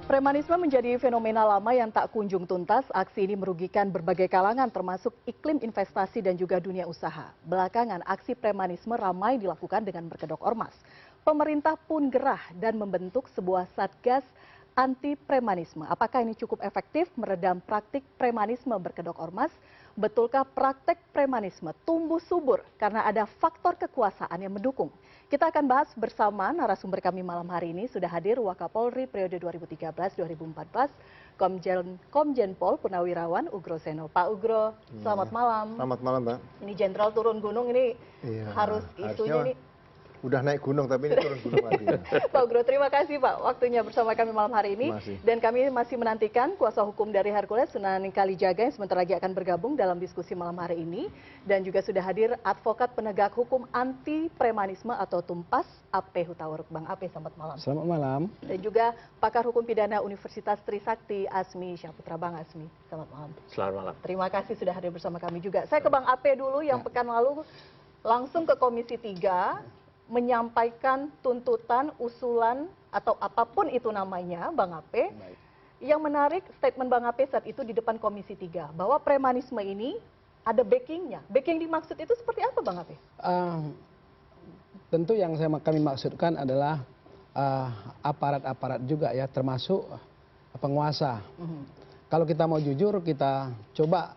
Premanisme menjadi fenomena lama yang tak kunjung tuntas. Aksi ini merugikan berbagai kalangan termasuk iklim investasi dan juga dunia usaha. Belakangan aksi premanisme ramai dilakukan dengan berkedok ormas. Pemerintah pun gerah dan membentuk sebuah satgas anti premanisme. Apakah ini cukup efektif meredam praktik premanisme berkedok ormas? Betulkah praktek premanisme tumbuh subur karena ada faktor kekuasaan yang mendukung? Kita akan bahas bersama narasumber kami malam hari ini. Sudah hadir Wakapolri periode 2013-2014, Komjen Pol Purnawirawan Ugro Seno. Pak Ugro, selamat malam. Selamat malam, Mbak. Ini jenderal turun gunung ini harus isunya ini. Udah naik gunung tapi ini turun gunung lagi. Pak Ugro, terima kasih Pak waktunya bersama kami malam hari ini. Dan kami masih menantikan kuasa hukum dari Hercules, Sunan Kalijaga, yang sebentar lagi akan bergabung dalam diskusi malam hari ini. Dan juga sudah hadir advokat penegak hukum anti premanisme atau Tumpas, AP Hutauruk. Bang AP, selamat malam. Selamat malam. Dan juga pakar hukum pidana Universitas Trisakti, Asmi Syaputra. Bang Asmi, selamat malam. Selamat malam. Terima kasih sudah hadir bersama kami juga. Saya ke Bang AP dulu yang pekan lalu langsung ke Komisi 3 menyampaikan tuntutan, usulan, atau apapun itu namanya, Bang Ape. Yang menarik statement Bang Ape saat itu di depan Komisi 3, bahwa premanisme ini ada backingnya. Backing dimaksud itu seperti apa, Bang Ape? Tentu yang kami maksudkan adalah aparat-aparat juga ya, termasuk penguasa. Kalau kita mau jujur, kita coba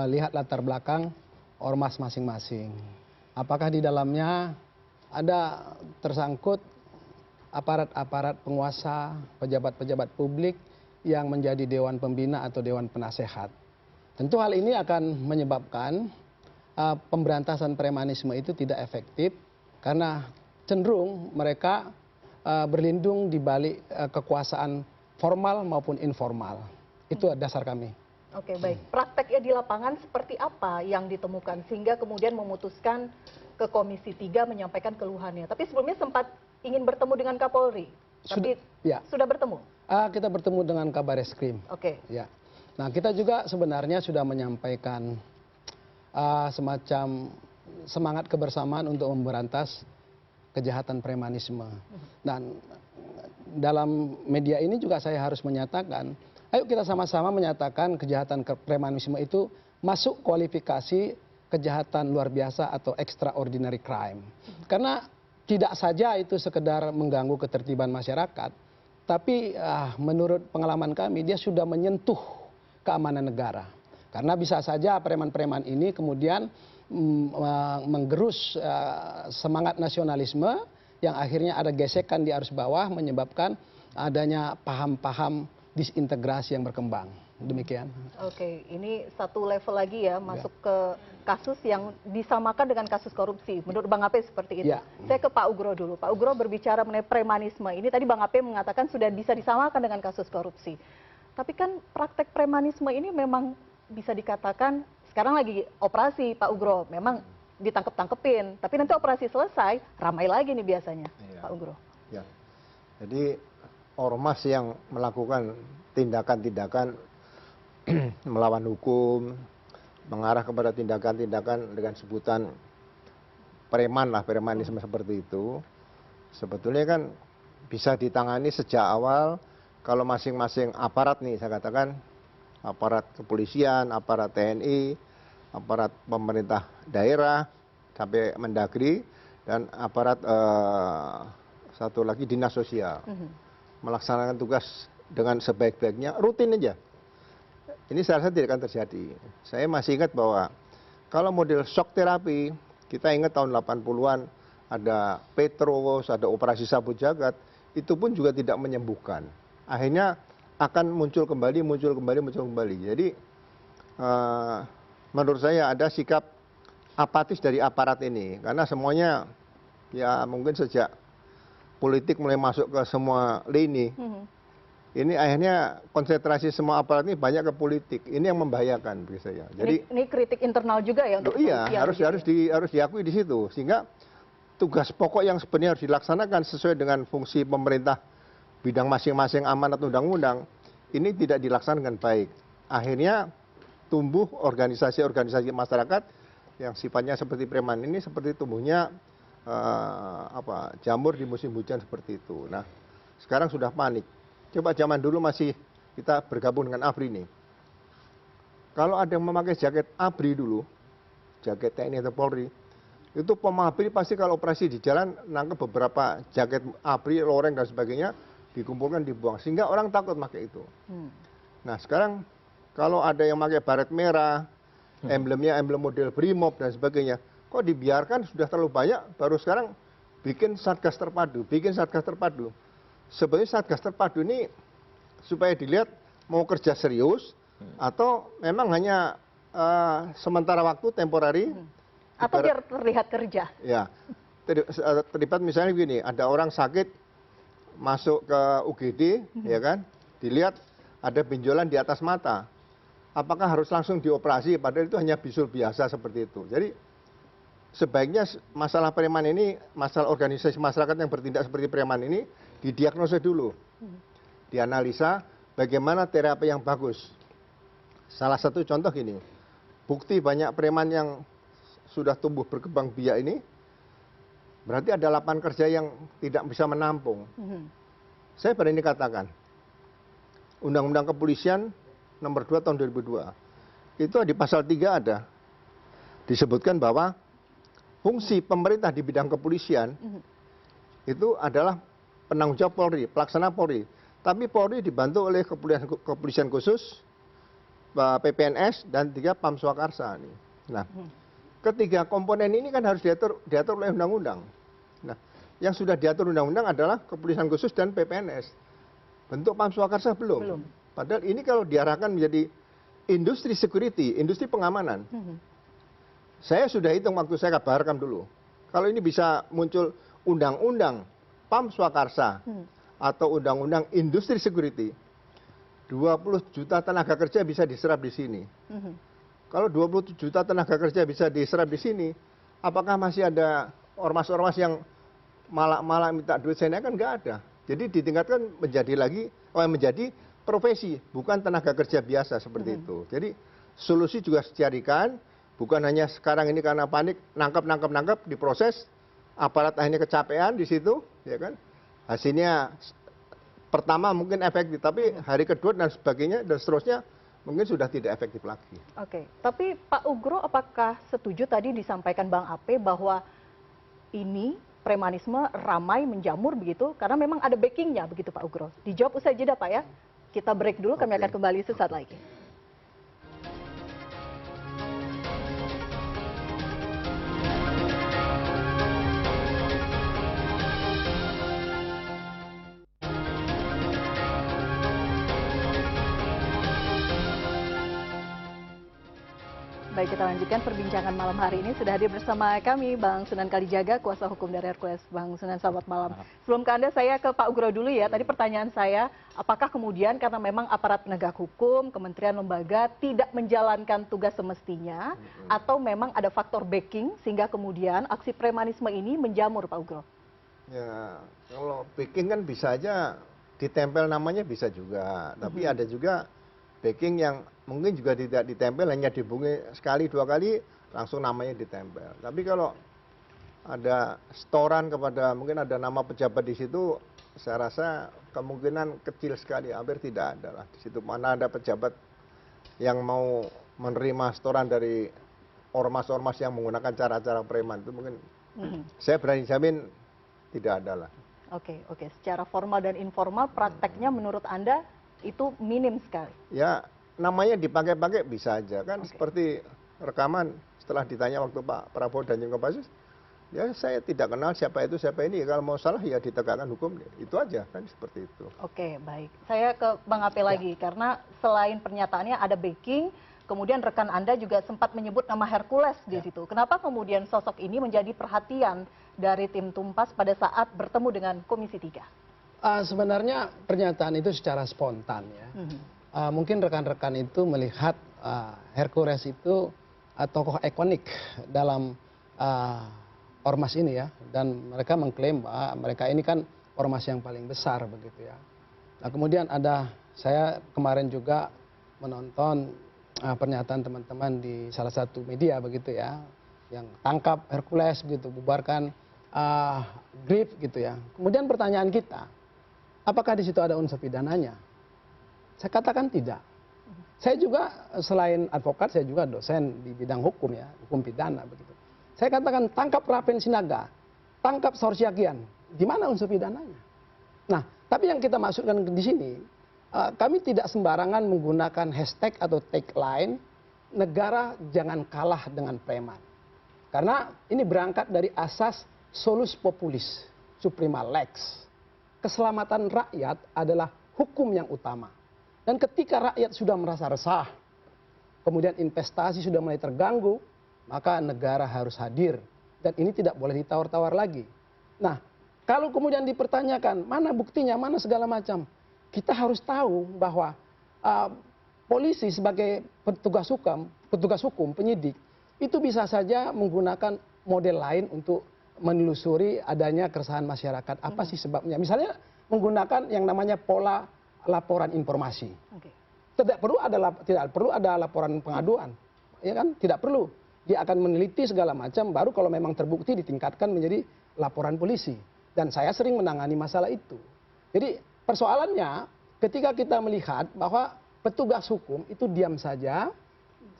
lihat latar belakang ormas masing-masing. Apakah di dalamnya ada tersangkut aparat-aparat penguasa, pejabat-pejabat publik yang menjadi dewan pembina atau dewan penasehat. Tentu hal ini akan menyebabkan pemberantasan premanisme itu tidak efektif karena cenderung mereka berlindung di balik kekuasaan formal maupun informal. Itu dasar kami. Oke, baik. Prakteknya di lapangan seperti apa yang ditemukan sehingga kemudian memutuskan ke Komisi 3 menyampaikan keluhannya. Tapi sebelumnya sempat ingin bertemu dengan Kapolri. Tapi sudah bertemu? Kita bertemu dengan Kabareskrim. Oke. Ya. Nah, kita juga sebenarnya sudah menyampaikan semacam semangat kebersamaan untuk memberantas kejahatan premanisme. Dan dalam media ini juga saya harus menyatakan, ayo kita sama-sama menyatakan kejahatan premanisme itu masuk kualifikasi kejahatan luar biasa atau extraordinary crime. Karena tidak saja itu sekedar mengganggu ketertiban masyarakat, tapi menurut pengalaman kami dia sudah menyentuh keamanan negara. Karena bisa saja preman-preman ini kemudian menggerus semangat nasionalisme yang akhirnya ada gesekan di arus bawah menyebabkan adanya paham-paham disintegrasi yang berkembang. Demikian. Oke, ini satu level lagi ya, masuk ke kasus yang disamakan dengan kasus korupsi. Menurut Bang Ape seperti itu. Saya ke Pak Ugro dulu. Pak Ugro berbicara mengenai premanisme. Ini tadi Bang Ape mengatakan sudah bisa disamakan dengan kasus korupsi. Tapi kan praktek premanisme ini memang bisa dikatakan sekarang lagi operasi Pak Ugro. Memang ditangkep-tangkepin. Tapi nanti operasi selesai, ramai lagi nih biasanya, Pak Ugro. Ya. Jadi ormas yang melakukan tindakan-tindakan melawan hukum, mengarah kepada tindakan-tindakan dengan sebutan preman lah, premanisme seperti itu, sebetulnya kan bisa ditangani sejak awal kalau masing-masing aparat nih, saya katakan aparat kepolisian, aparat TNI, aparat pemerintah daerah, sampai Mendagri, dan aparat satu lagi dinas sosial, melaksanakan tugas dengan sebaik-baiknya, rutin aja. Ini saya rasa tidak akan terjadi. Saya masih ingat bahwa kalau model shock terapi, kita ingat tahun 80-an ada Petros, ada operasi sabu jagat, itu pun juga tidak menyembuhkan. Akhirnya akan muncul kembali. Jadi menurut saya ada sikap apatis dari aparat ini. Karena semuanya ya mungkin sejak politik mulai masuk ke semua lini. Ini akhirnya konsentrasi semua aparat ini banyak ke politik. Ini yang membahayakan bagi saya. Jadi ini kritik internal juga ya untuk harus diakui di situ. Sehingga tugas pokok yang sebenarnya harus dilaksanakan sesuai dengan fungsi pemerintah bidang masing-masing amanat undang-undang ini tidak dilaksanakan baik. Akhirnya tumbuh organisasi-organisasi masyarakat yang sifatnya seperti preman ini seperti tumbuhnya jamur di musim hujan seperti itu. Nah, sekarang sudah panik. Coba zaman dulu masih kita bergabung dengan ABRI nih. Kalau ada yang memakai jaket ABRI dulu, jaket TNI atau Polri, itu pom ABRI pasti kalau operasi di jalan nangkep beberapa jaket ABRI, loreng dan sebagainya, dikumpulkan, dibuang. Sehingga orang takut pakai itu. Nah sekarang kalau ada yang pakai baret merah, emblemnya emblem model Brimob dan sebagainya, kok dibiarkan sudah terlalu banyak, baru sekarang bikin satgas terpadu, Sebenarnya satgas terpadu ini supaya dilihat mau kerja serius atau memang hanya sementara waktu, temporary. Atau biar terlihat kerja. Ya, terlibat misalnya begini, ada orang sakit masuk ke UGD, ya kan, dilihat ada benjolan di atas mata. Apakah harus langsung dioperasi? Padahal itu hanya bisul biasa seperti itu. Jadi sebaiknya masalah preman ini, masalah organisasi masyarakat yang bertindak seperti preman ini didiagnosa dulu, dianalisa bagaimana terapi yang bagus. Salah satu contoh gini, bukti banyak preman yang sudah tumbuh berkembang biak ini, berarti ada lapangan kerja yang tidak bisa menampung. Saya berani katakan, Undang-Undang Kepolisian nomor 2 tahun 2002, itu di pasal 3 ada, disebutkan bahwa fungsi pemerintah di bidang kepolisian itu adalah penanggung jawab Polri, pelaksana Polri. Tapi Polri dibantu oleh kepolisian khusus, PPNS, dan 3 Pam Swakarsa. Nah, ketiga komponen ini kan harus diatur oleh undang-undang. Nah, yang sudah diatur undang-undang adalah kepolisian khusus dan PPNS. Bentuk Pam Swakarsa belum. Padahal ini kalau diarahkan menjadi industri security, industri pengamanan. Saya sudah hitung waktu saya kabarkan dulu. Kalau ini bisa muncul undang-undang Pam Swakarsa atau undang-undang industri security, 20 juta tenaga kerja bisa diserap di sini. Kalau 20 juta tenaga kerja bisa diserap di sini, apakah masih ada ormas-ormas yang malah minta duit saya? Kan nggak ada. Jadi ditingkatkan menjadi profesi, bukan tenaga kerja biasa seperti itu. Jadi solusi juga dicarikan, bukan hanya sekarang ini karena panik, nangkap, diproses, aparat akhirnya kecapean di situ, ya kan? Hasilnya pertama mungkin efektif, tapi hari kedua dan sebagainya dan seterusnya mungkin sudah tidak efektif lagi. Oke, tapi Pak Ugro apakah setuju tadi disampaikan Bang Ape bahwa ini premanisme ramai menjamur begitu karena memang ada backingnya begitu Pak Ugro? Dijawab usai jeda Pak ya. Kita break dulu, kami akan kembali sesaat lagi. Baik, kita lanjutkan perbincangan malam hari ini. Sudah hadir bersama kami Bang Sunan Kalijaga, kuasa hukum dari Hercules. Bang Sunan, selamat malam. Sebelum ke Anda, saya ke Pak Ugro dulu ya. Tadi pertanyaan saya, apakah kemudian karena memang aparat penegak hukum, kementerian lembaga tidak menjalankan tugas semestinya, atau memang ada faktor backing sehingga kemudian aksi premanisme ini menjamur, Pak Ugro? Ya, kalau backing kan bisa aja ditempel namanya bisa juga. Tapi ada juga backing yang mungkin juga tidak ditempel, hanya dihubungi sekali dua kali langsung namanya ditempel. Tapi kalau ada setoran kepada mungkin ada nama pejabat di situ, saya rasa kemungkinan kecil sekali, hampir tidak ada lah di situ. Mana ada pejabat yang mau menerima setoran dari ormas-ormas yang menggunakan cara-cara preman, itu mungkin saya berani jamin tidak ada lah. Oke. Secara formal dan informal prakteknya menurut Anda itu minim sekali? Ya, namanya dipakai-pakai bisa aja kan. Seperti rekaman setelah ditanya waktu Pak Prabowo dan Jenggot Pasus, ya saya tidak kenal siapa itu siapa ini, kalau mau salah ya ditegakkan hukum, itu aja kan, seperti itu. Oke, baik, saya ke Bang Ape lagi karena selain pernyataannya ada backing, kemudian rekan Anda juga sempat menyebut nama Hercules di situ. Kenapa kemudian sosok ini menjadi perhatian dari tim Tumpas pada saat bertemu dengan Komisi 3? Sebenarnya pernyataan itu secara spontan ya. Mungkin rekan-rekan itu melihat Hercules itu tokoh ikonik dalam ormas ini ya, dan mereka mengklaim bahwa mereka ini kan ormas yang paling besar begitu ya. Nah kemudian saya kemarin juga menonton pernyataan teman-teman di salah satu media begitu ya, yang tangkap Hercules begitu, bubarkan GRIP gitu ya. Kemudian pertanyaan kita, Apakah di situ ada unsur pidananya? Saya katakan tidak. Saya juga selain advokat, saya juga dosen di bidang hukum ya, hukum pidana begitu. Saya katakan tangkap Rapen Sinaga, tangkap Saur Siagian, di mana unsur pidananya? Nah, tapi yang kita maksudkan di sini, kami tidak sembarangan menggunakan hashtag atau tagline negara jangan kalah dengan preman. Karena ini berangkat dari asas solus populis, suprema lex. Keselamatan rakyat adalah hukum yang utama. Dan ketika rakyat sudah merasa resah, kemudian investasi sudah mulai terganggu, maka negara harus hadir. Dan ini tidak boleh ditawar-tawar lagi. Nah, kalau kemudian dipertanyakan, mana buktinya, mana segala macam. Kita harus tahu bahwa polisi sebagai petugas hukum, penyidik, itu bisa saja menggunakan model lain untuk menelusuri adanya keresahan masyarakat. Apa sih sebabnya? Misalnya menggunakan yang namanya pola laporan informasi. Tidak perlu ada laporan pengaduan, ya kan? Tidak perlu. Dia akan meneliti segala macam, baru kalau memang terbukti ditingkatkan menjadi laporan polisi. Dan saya sering menangani masalah itu. Jadi persoalannya ketika kita melihat bahwa petugas hukum itu diam saja,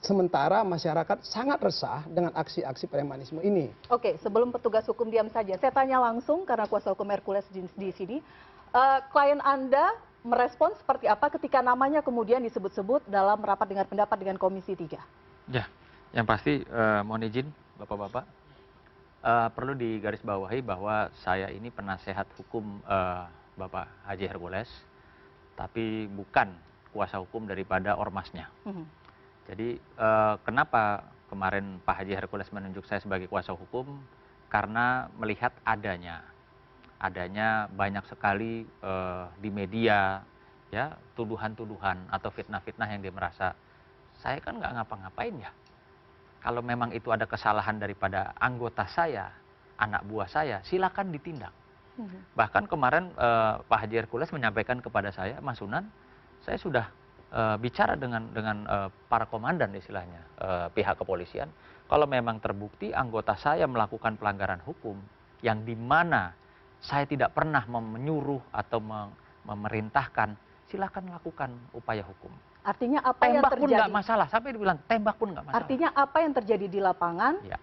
sementara masyarakat sangat resah dengan aksi-aksi premanisme ini. Oke, sebelum petugas hukum diam saja, saya tanya langsung karena kuasa hukum Hercules di sini. Klien Anda merespon seperti apa ketika namanya kemudian disebut-sebut dalam rapat dengar pendapat dengan Komisi 3? Ya, yang pasti mohon izin Bapak-Bapak, perlu digarisbawahi bahwa saya ini penasehat hukum Bapak Haji Hercules, tapi bukan kuasa hukum daripada ormasnya. Jadi kenapa kemarin Pak Haji Hercules menunjuk saya sebagai kuasa hukum? Karena melihat adanya banyak sekali di media ya tuduhan-tuduhan atau fitnah-fitnah yang dia merasa saya kan nggak ngapa-ngapain ya. Kalau memang itu ada kesalahan daripada anggota saya, anak buah saya, silakan ditindak. Bahkan kemarin Pak Haji Hercules menyampaikan kepada saya, Mas Sunan, saya sudah bicara dengan para komandan istilahnya, pihak kepolisian, kalau memang terbukti anggota saya melakukan pelanggaran hukum yang di mana saya tidak pernah menyuruh atau memerintahkan, silakan lakukan upaya hukum. Artinya apa yang Tembak pun terjadi? nggak masalah, sampai dibilang tembak pun nggak masalah. Artinya apa yang terjadi di lapangan? Ya.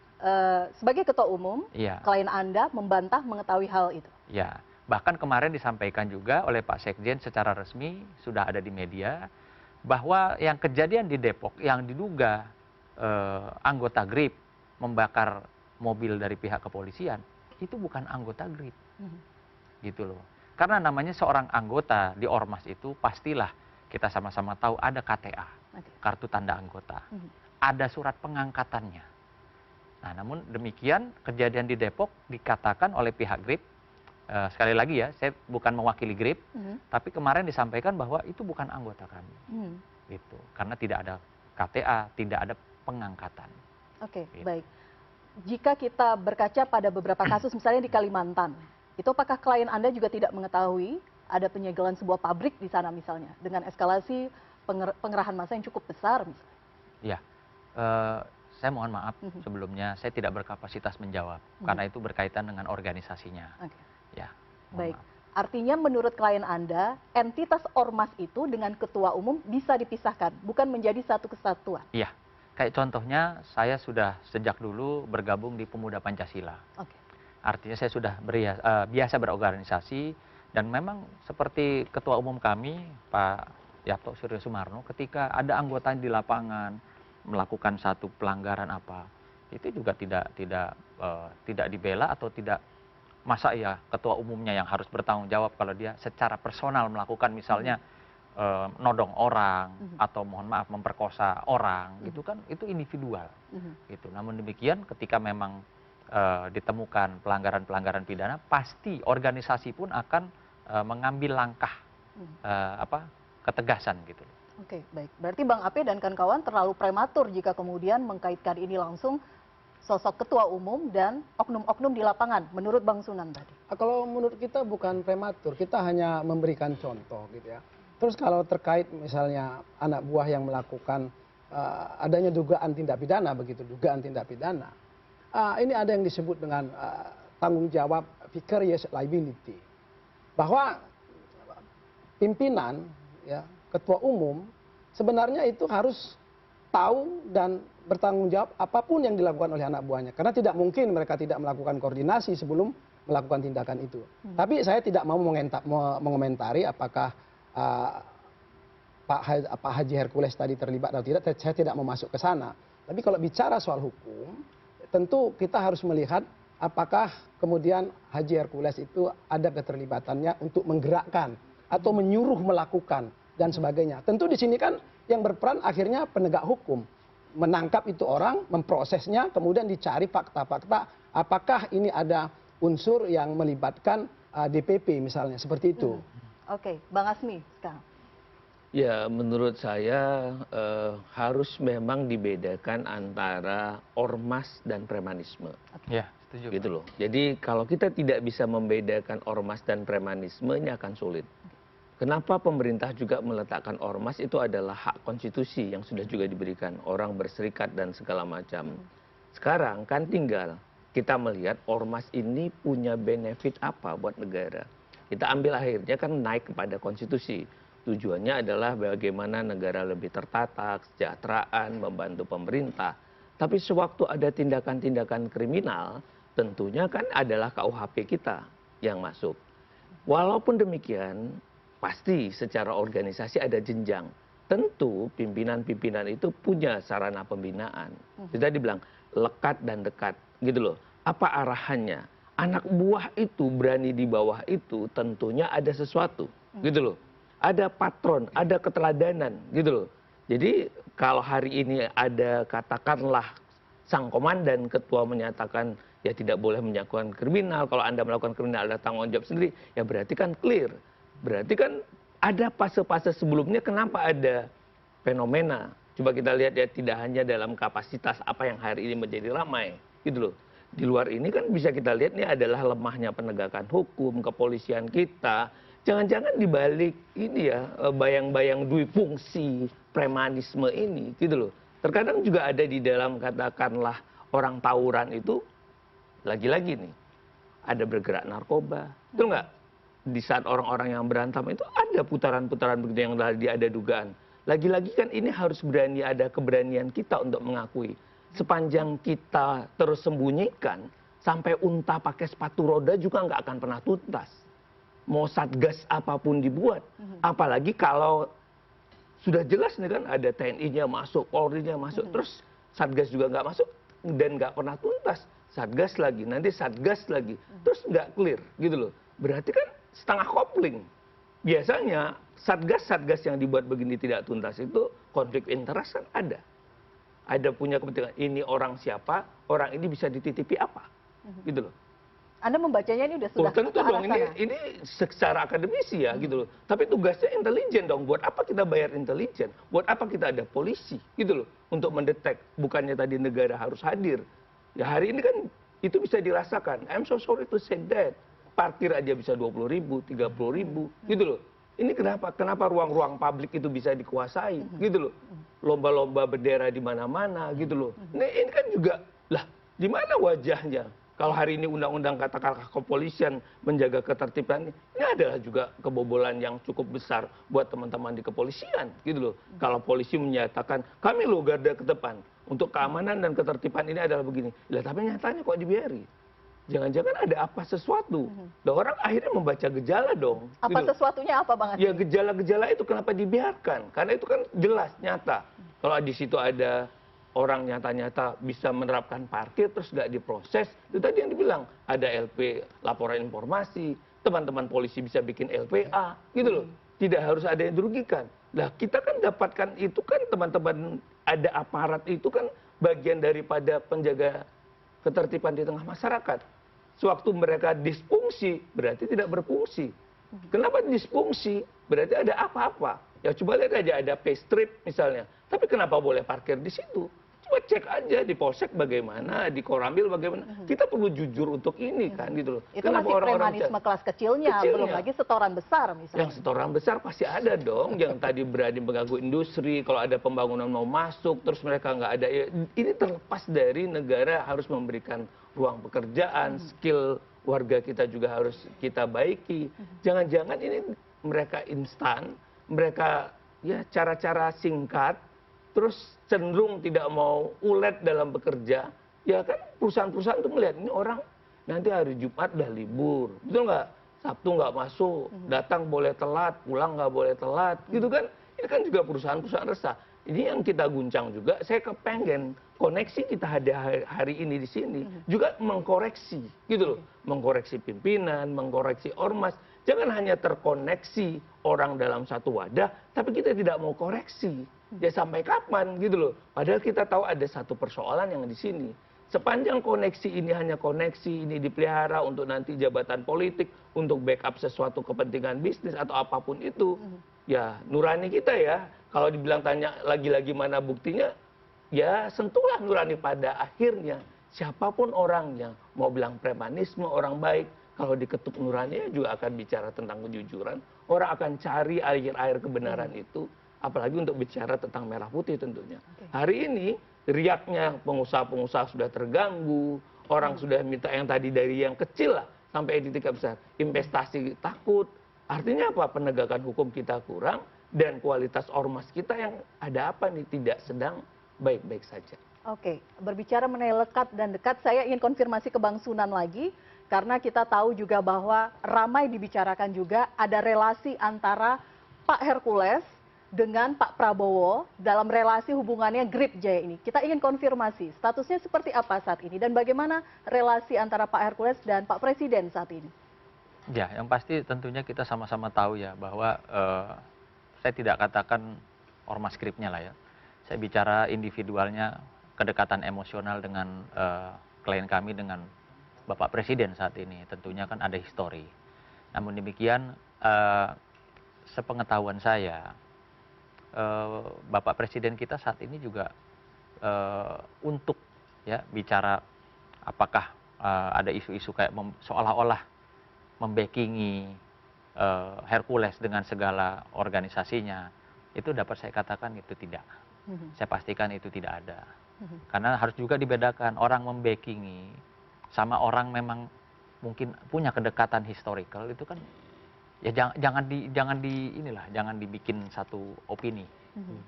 Sebagai ketua umum, Ya. klien Anda membantah mengetahui hal itu. Ya, bahkan kemarin disampaikan juga oleh Pak Sekjen secara resmi sudah ada di media bahwa yang kejadian di Depok yang diduga anggota GRIP membakar mobil dari pihak kepolisian itu bukan anggota GRIP, gitu loh. Karena namanya seorang anggota di ormas itu pastilah kita sama-sama tahu ada KTA, kartu tanda anggota, ada surat pengangkatannya. Nah, namun demikian kejadian di Depok dikatakan oleh pihak GRIP, sekali lagi ya, saya bukan mewakili GRIP, tapi kemarin disampaikan bahwa itu bukan anggota kami, gitu. Karena tidak ada KTA, tidak ada pengangkatan. Oke, Gitu. baik. Jika kita berkaca pada beberapa kasus misalnya di Kalimantan, itu apakah klien Anda juga tidak mengetahui ada penyegelan sebuah pabrik di sana misalnya dengan eskalasi pengerahan massa yang cukup besar misalnya? Ya, saya mohon maaf sebelumnya saya tidak berkapasitas menjawab karena itu berkaitan dengan organisasinya. Ya, baik. maaf. Artinya menurut klien Anda, entitas ormas itu dengan ketua umum bisa dipisahkan, bukan menjadi satu kesatuan. Iya, kayak contohnya saya sudah sejak dulu bergabung di Pemuda Pancasila. Artinya saya sudah biasa berorganisasi dan memang seperti ketua umum kami Pak Yatto Suryo Sumarno, ketika ada anggota di lapangan melakukan satu pelanggaran apa, itu juga tidak dibela atau tidak. Masa ya ketua umumnya yang harus bertanggung jawab kalau dia secara personal melakukan misalnya nodong orang atau mohon maaf memperkosa orang, gitu kan, itu individual, gitu. Namun demikian ketika memang ditemukan pelanggaran-pelanggaran pidana, pasti organisasi pun akan mengambil langkah ketegasan, gitu. Oke, baik. Berarti Bang Ape dan kawan-kawan terlalu prematur jika kemudian mengkaitkan ini langsung sosok ketua umum dan oknum-oknum di lapangan, menurut Bang Sunan tadi. Kalau menurut kita bukan prematur, kita hanya memberikan contoh gitu ya. Terus kalau terkait misalnya anak buah yang melakukan adanya dugaan tindak pidana begitu, dugaan tindak pidana. Ini ada yang disebut dengan tanggung jawab vicarious liability. Bahwa pimpinan, ya, ketua umum, sebenarnya itu harus tahu dan bertanggung jawab apapun yang dilakukan oleh anak buahnya. Karena tidak mungkin mereka tidak melakukan koordinasi sebelum melakukan tindakan itu. Tapi saya tidak mau mengomentari apakah Pak Haji Hercules tadi terlibat atau tidak. Saya tidak mau masuk ke sana. Tapi kalau bicara soal hukum, tentu kita harus melihat apakah kemudian Haji Hercules itu ada keterlibatannya untuk menggerakkan atau menyuruh melakukan dan sebagainya. Tentu di sini kan yang berperan akhirnya penegak hukum. Menangkap itu orang, memprosesnya, kemudian dicari fakta-fakta apakah ini ada unsur yang melibatkan DPP misalnya, seperti itu. Oke, Bang Asmi sekarang. Ya, menurut saya harus memang dibedakan antara ormas dan premanisme. Ya, setuju. Gitu loh. Jadi kalau kita tidak bisa membedakan ormas dan premanisme, ini akan sulit. Kenapa pemerintah juga meletakkan ormas? Itu adalah hak konstitusi yang sudah juga diberikan. Orang berserikat dan segala macam. Sekarang kan tinggal kita melihat ormas ini punya benefit apa buat negara. Kita ambil akhirnya kan naik kepada konstitusi. Tujuannya adalah bagaimana negara lebih tertata, kesejahteraan, membantu pemerintah. Tapi sewaktu ada tindakan-tindakan kriminal, tentunya kan adalah KUHP kita yang masuk. Walaupun demikian, pasti secara organisasi ada jenjang. Tentu pimpinan-pimpinan itu punya sarana pembinaan. Kita dibilang lekat dan dekat, gitu loh. Apa arahannya? Anak buah itu berani di bawah itu tentunya ada sesuatu, gitu loh. Ada patron, ada keteladanan, gitu loh. Jadi kalau hari ini ada katakanlah sang komandan ketua menyatakan ya tidak boleh melakukan kriminal, kalau Anda melakukan kriminal ada tanggung jawab sendiri, ya berarti kan clear. Berarti kan ada fase-fase sebelumnya kenapa ada fenomena. Coba kita lihat ya, tidak hanya dalam kapasitas apa yang hari ini menjadi ramai, gitu loh. Di luar ini kan bisa kita lihat ini adalah lemahnya penegakan hukum, kepolisian kita. Jangan-jangan dibalik ini ya, bayang-bayang dui fungsi premanisme ini, gitu loh. Terkadang juga ada di dalam katakanlah orang tawuran itu, lagi-lagi nih, ada bergerak narkoba, betul nggak? Di saat orang-orang yang berantem itu ada putaran-putaran begitu yang ada dugaan. Lagi-lagi kan ini harus berani, ada keberanian kita untuk mengakui. Sepanjang kita terus sembunyikan, sampai unta pakai sepatu roda juga nggak akan pernah tuntas. Mau satgas apapun dibuat. Apalagi kalau sudah jelas nih kan ada TNI-nya masuk, Polri-nya masuk, terus satgas juga nggak masuk dan nggak pernah tuntas. Satgas lagi, nanti satgas lagi, terus nggak clear gitu loh. Berarti kan setengah kopling. Biasanya satgas-satgas yang dibuat begini tidak tuntas itu konflik interest kan ada. Ada punya kepentingan, ini orang siapa, orang ini bisa dititipi apa, gitu loh. Anda membacanya ini sudah tentu dong, ini secara akademisi ya, gitu loh. Tapi tugasnya intelijen dong, buat apa kita bayar intelijen? Buat apa kita ada polisi, gitu loh, untuk mendetek. Bukannya tadi negara harus hadir. Ya hari ini kan itu bisa dirasakan. I'm so sorry to say that. Parkir aja bisa 20.000, 30.000, gitu loh. Ini kenapa ruang-ruang publik itu bisa dikuasai, gitu loh. Lomba-lomba bendera di mana-mana, gitu loh. Ini kan juga, lah, di mana wajahnya? Kalau hari ini undang-undang katakanlah kepolisian menjaga ketertiban, ini adalah juga kebobolan yang cukup besar buat teman-teman di kepolisian, gitu loh. Kalau polisi menyatakan, kami loh garda ke depan, untuk keamanan dan ketertiban ini adalah begini. Lah, tapi nyatanya kok dibiari? Jangan-jangan ada apa sesuatu. Dan orang akhirnya membaca gejala dong. Apa gitu. Sesuatunya apa Bang Asmi? Ya gejala-gejala itu kenapa dibiarkan? Karena itu kan jelas, nyata. Kalau di situ ada orang nyata-nyata bisa menerapkan parkir terus nggak diproses, itu tadi yang dibilang ada LP laporan informasi, teman-teman polisi bisa bikin LPA, gitu loh. Tidak harus ada yang dirugikan. Nah kita kan dapatkan itu kan teman-teman ada aparat itu kan bagian daripada penjaga ketertiban di tengah masyarakat. Sewaktu mereka disfungsi berarti tidak berfungsi. Kenapa disfungsi? Berarti ada apa-apa. Ya coba lihat aja ada pay strip misalnya. Tapi kenapa boleh parkir di situ? Coba cek aja di Polsek bagaimana, di Koramil bagaimana. Kita perlu jujur untuk ini kan gitu loh. Itu kenapa masih premanisme kelas kecilnya, belum lagi setoran besar misalnya. Yang setoran besar pasti ada dong. Yang tadi berani mengganggu industri, kalau ada pembangunan mau masuk, terus mereka nggak ada. Ya, ini terlepas dari negara harus memberikan ruang pekerjaan, skill warga kita juga harus kita baiki. Jangan-jangan ini mereka instan, mereka ya cara-cara singkat, terus cenderung tidak mau ulet dalam bekerja, ya kan perusahaan-perusahaan tuh melihat ini orang nanti hari Jumat udah libur, betul nggak? Sabtu nggak masuk, datang boleh telat, pulang nggak boleh telat, gitu kan? Ini kan juga perusahaan-perusahaan resah. Ini yang kita guncang juga. Saya kepengen koneksi kita ada hari ini di sini juga mengkoreksi, gitu loh, mengkoreksi pimpinan, mengkoreksi ormas. Jangan hanya terkoneksi orang dalam satu wadah, tapi kita tidak mau koreksi. Ya sampai kapan, gitu loh. Padahal kita tahu ada satu persoalan yang di sini. Sepanjang koneksi ini hanya koneksi, ini dipelihara untuk nanti jabatan politik, untuk backup sesuatu kepentingan bisnis atau apapun itu, ya nurani kita ya. Kalau dibilang tanya lagi-lagi mana buktinya, ya sentuhlah nurani pada akhirnya. Siapapun orangnya, mau bilang premanisme, orang baik, kalau diketuk nuraninya juga akan bicara tentang kejujuran. Orang akan cari air-air kebenaran itu, apalagi untuk bicara tentang merah putih tentunya. Hari ini, riaknya pengusaha-pengusaha sudah terganggu, orang sudah minta yang tadi dari yang kecil lah, sampai di tingkat besar. Investasi takut, artinya apa? Penegakan hukum kita kurang, dan kualitas ormas kita yang ada apa nih, tidak sedang baik-baik saja. Oke, berbicara mengenai lekat dan dekat, saya ingin konfirmasi ke Bang Sunan lagi, karena kita tahu juga bahwa ramai dibicarakan juga ada relasi antara Pak Hercules dengan Pak Prabowo dalam relasi hubungannya Grip Jaya ini. Kita ingin konfirmasi, statusnya seperti apa saat ini, dan bagaimana relasi antara Pak Hercules dan Pak Presiden saat ini? Ya, yang pasti tentunya kita sama-sama tahu ya bahwa saya tidak katakan ormas Gripnya lah ya. Saya bicara individualnya, kedekatan emosional dengan klien kami dengan Bapak Presiden saat ini. Tentunya kan ada histori. Namun demikian, sepengetahuan saya, Bapak Presiden kita saat ini juga untuk ya bicara apakah ada isu-isu kayak seolah-olah membackingi Hercules dengan segala organisasinya, itu dapat saya katakan itu tidak. Saya pastikan itu tidak ada. Karena harus juga dibedakan orang membackingi sama orang memang mungkin punya kedekatan historical, itu kan ya jangan dibikin satu opini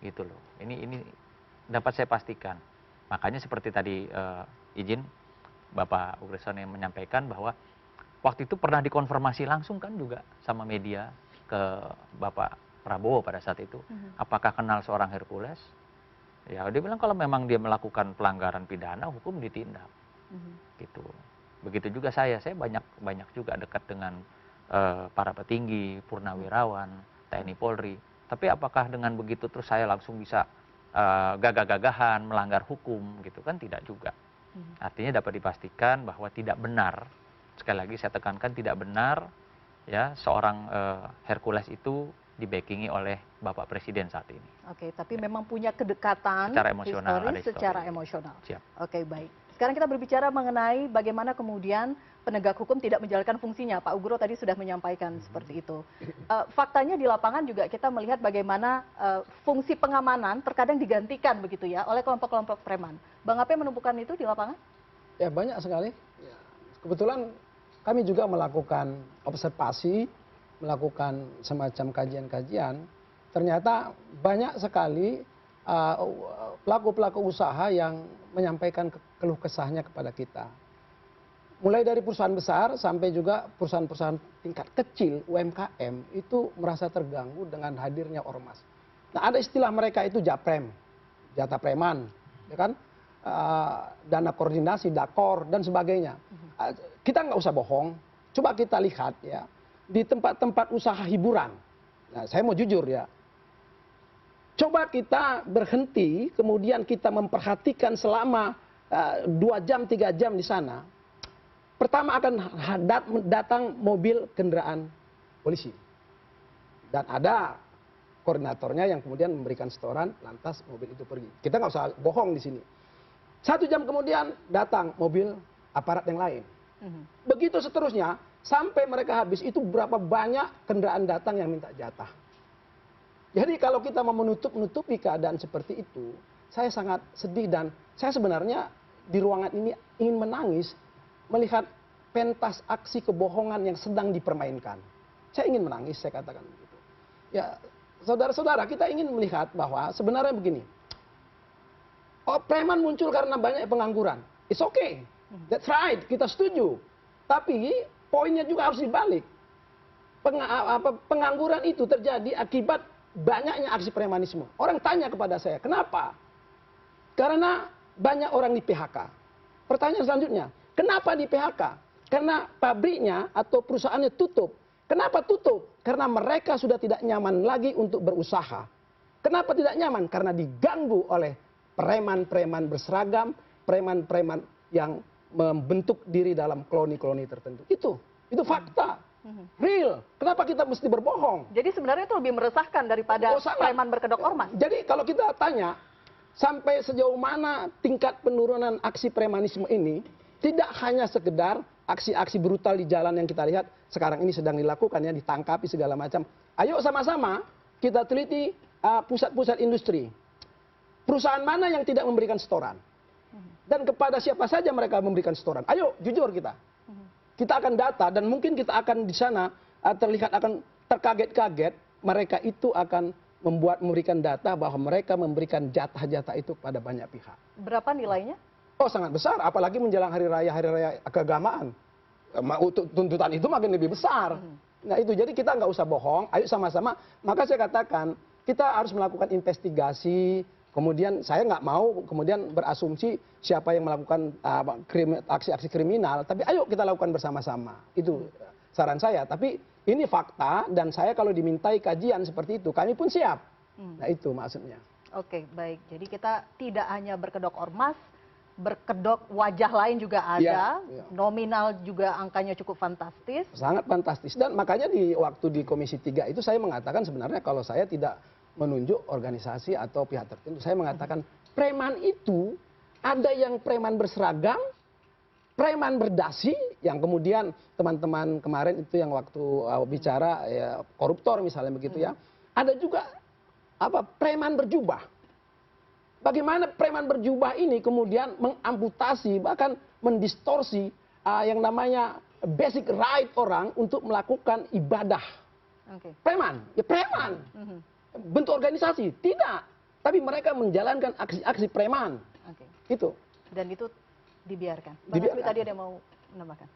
gitu loh. Ini dapat saya pastikan. Makanya seperti tadi izin Bapak Ugreson yang menyampaikan bahwa waktu itu pernah dikonfirmasi langsung kan juga sama media ke Bapak Prabowo pada saat itu. Apakah kenal seorang Hercules? Ya dia bilang kalau memang dia melakukan pelanggaran pidana, hukum ditindak. Gitu. Begitu juga saya banyak juga dekat dengan para petinggi, purnawirawan, TNI Polri. Tapi apakah dengan begitu terus saya langsung bisa gagah-gagahan, melanggar hukum gitu kan, tidak juga. Artinya dapat dipastikan bahwa tidak benar, sekali lagi saya tekankan tidak benar ya seorang Hercules itu dibackingi oleh Bapak Presiden saat ini. Oke, tapi memang punya kedekatan secara emosional, historis secara emosional. Siap. Oke, baik. Sekarang kita berbicara mengenai bagaimana kemudian penegak hukum tidak menjalankan fungsinya. Pak Ugro tadi sudah menyampaikan seperti itu. Faktanya di lapangan juga kita melihat bagaimana fungsi pengamanan terkadang digantikan begitu ya oleh kelompok-kelompok preman. Bang Ape menemukan itu di lapangan? Ya banyak sekali. Kebetulan kami juga melakukan observasi, melakukan semacam kajian-kajian. Ternyata banyak sekali pelaku-pelaku usaha yang menyampaikan keluh kesahnya kepada kita. Mulai dari perusahaan besar sampai juga perusahaan-perusahaan tingkat kecil, UMKM, itu merasa terganggu dengan hadirnya ormas. Nah ada istilah mereka itu JAPREM, jatah preman, ya kan? Dana koordinasi, dakor, dan sebagainya. Kita nggak usah bohong, coba kita lihat ya, di tempat-tempat usaha hiburan. Nah saya mau jujur ya, coba kita berhenti, kemudian kita memperhatikan selama 2 jam, 3 jam di sana. Pertama akan datang mobil kendaraan polisi. Dan ada koordinatornya yang kemudian memberikan setoran, lantas mobil itu pergi. Kita nggak usah bohong di sini. 1 jam kemudian datang mobil aparat yang lain. Begitu seterusnya, sampai mereka habis, itu berapa banyak kendaraan datang yang minta jatah. Jadi kalau kita mau menutupi keadaan seperti itu, saya sangat sedih dan saya sebenarnya di ruangan ini ingin menangis melihat pentas aksi kebohongan yang sedang dipermainkan. Saya ingin menangis, saya katakan begitu. Ya, saudara-saudara, kita ingin melihat bahwa sebenarnya begini. Oh, preman muncul karena banyak pengangguran. It's okay. That's right, kita setuju. Tapi poinnya juga harus dibalik. Pengangguran itu terjadi akibat banyaknya aksi premanisme. Orang tanya kepada saya, kenapa? Karena banyak orang di PHK. Pertanyaan selanjutnya, kenapa di PHK? Karena pabriknya atau perusahaannya tutup. Kenapa tutup? Karena mereka sudah tidak nyaman lagi untuk berusaha. Kenapa tidak nyaman? Karena diganggu oleh preman-preman berseragam, preman-preman yang membentuk diri dalam koloni-koloni tertentu. Itu fakta. Real. Kenapa kita mesti berbohong? Jadi sebenarnya itu lebih meresahkan daripada preman berkedok ormas. Jadi kalau kita tanya, sampai sejauh mana tingkat penurunan aksi premanisme ini, tidak hanya sekedar aksi-aksi brutal di jalan yang kita lihat sekarang ini sedang dilakukan, ya, ditangkapi segala macam. Ayo sama-sama kita teliti pusat-pusat industri. Perusahaan mana yang tidak memberikan setoran? Dan kepada siapa saja mereka memberikan setoran? Ayo, jujur kita. Kita akan data dan mungkin kita akan di sana terlihat akan terkaget-kaget. Mereka itu akan memberikan data bahwa mereka memberikan jatah-jatah itu kepada banyak pihak. Berapa nilainya? Oh, sangat besar, apalagi menjelang hari raya keagamaan. Tuntutan itu makin lebih besar. Nah itu, jadi kita nggak usah bohong, ayo sama-sama. Maka saya katakan, kita harus melakukan investigasi, kemudian saya nggak mau kemudian berasumsi siapa yang melakukan aksi-aksi kriminal, tapi ayo kita lakukan bersama-sama. Itu saran saya, tapi ini fakta, dan saya kalau dimintai kajian seperti itu, kami pun siap. Nah itu maksudnya. Oke, baik. Jadi kita tidak hanya berkedok ormas, berkedok wajah lain juga ada, nominal juga angkanya cukup fantastis. Sangat fantastis, dan makanya waktu di Komisi 3 itu saya mengatakan sebenarnya kalau saya tidak menunjuk organisasi atau pihak tertentu, saya mengatakan preman itu ada yang preman berseragam, preman berdasi, yang kemudian teman-teman kemarin itu yang waktu bicara ya, koruptor misalnya begitu ya, ada juga preman berjubah. Bagaimana preman berjubah ini kemudian mengamputasi, bahkan mendistorsi yang namanya basic right orang untuk melakukan ibadah. Preman, ya preman. Bentuk organisasi, tidak. Tapi mereka menjalankan aksi-aksi preman. Itu. Dan itu dibiarkan. Bang Hasbi tadi ada mau menambahkan?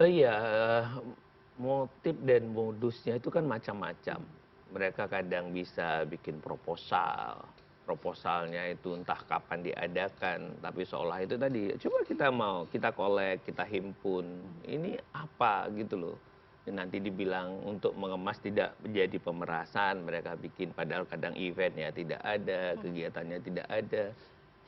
Iya, motif dan modusnya itu kan macam-macam. Mereka kadang bisa bikin proposal. Proposalnya itu entah kapan diadakan, tapi seolah itu tadi, coba kita kolek, kita himpun, ini apa gitu loh. Nanti dibilang untuk mengemas tidak menjadi pemerasan, mereka bikin padahal kadang eventnya tidak ada, kegiatannya tidak ada.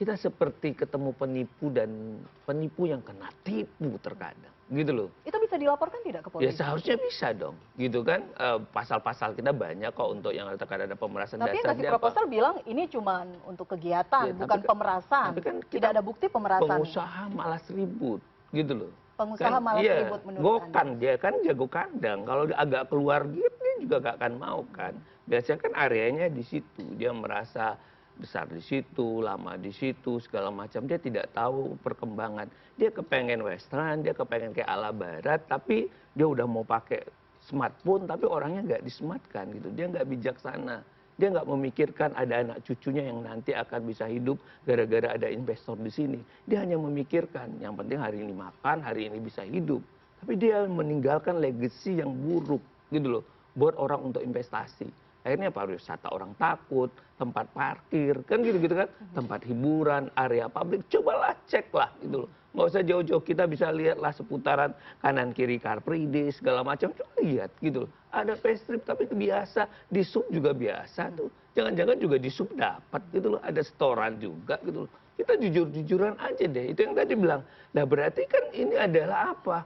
Kita seperti ketemu penipu dan penipu yang kena tipu terkadang, gitu loh. Itu bisa dilaporkan tidak ke polisi? Ya seharusnya bisa dong, gitu kan. Pasal-pasal kita banyak kok untuk yang terkadang ada pemerasan. Tapi yang kasih proposal bilang ini cuma untuk kegiatan, bukan pemerasan. Tapi kan tidak ada bukti pemerasan. Pengusaha malas ribut, gitu loh. Pengusaha malas ribut menurut Anda. Dia kan jago kandang. Kalau agak keluar gitu, dia juga gak akan mau kan. Biasanya kan areanya di situ, dia merasa besar di situ, lama di situ, segala macam. Dia tidak tahu perkembangan. Dia kepengen western, dia kepengen kayak ala barat, tapi dia udah mau pakai smartphone, tapi orangnya nggak disematkan gitu. Dia nggak bijaksana. Dia nggak memikirkan ada anak cucunya yang nanti akan bisa hidup gara-gara ada investor di sini. Dia hanya memikirkan, yang penting hari ini makan, hari ini bisa hidup. Tapi dia meninggalkan legacy yang buruk gitu loh, buat orang untuk investasi. Akhirnya pariwisata orang takut, tempat parkir, kan gitu-gitu kan. Tempat hiburan, area publik, cobalah ceklah gitu loh. Nggak usah jauh-jauh, kita bisa lihatlah seputaran kanan kiri Car Free Day, segala macam, coba lihat gitu loh. Ada pay strip tapi itu biasa, di sub juga biasa tuh. Jangan-jangan juga di sub dapat gitu loh, ada setoran juga gitu loh. Kita jujur-jujuran aja deh, itu yang tadi bilang. Nah berarti kan ini adalah apa?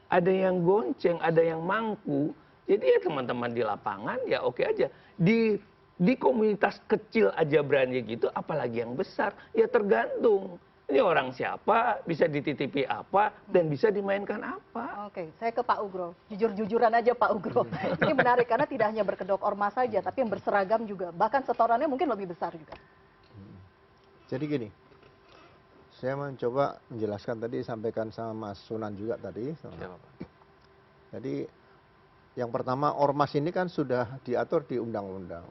Ada yang gonceng, ada yang mangku. Jadi ya teman-teman di lapangan ya oke aja. Di komunitas kecil aja berani gitu, apalagi yang besar. Ya tergantung. Ini orang siapa, bisa dititipi apa, dan bisa dimainkan apa. Oke, saya ke Pak Ugro. Jujur-jujuran aja Pak Ugro. Ini menarik karena tidak hanya berkedok ormas saja, tapi yang berseragam juga. Bahkan setorannya mungkin lebih besar juga. Jadi gini, saya mencoba menjelaskan tadi, sampaikan sama Mas Sunan juga tadi. Jadi Yang pertama, ormas ini kan sudah diatur di undang-undang.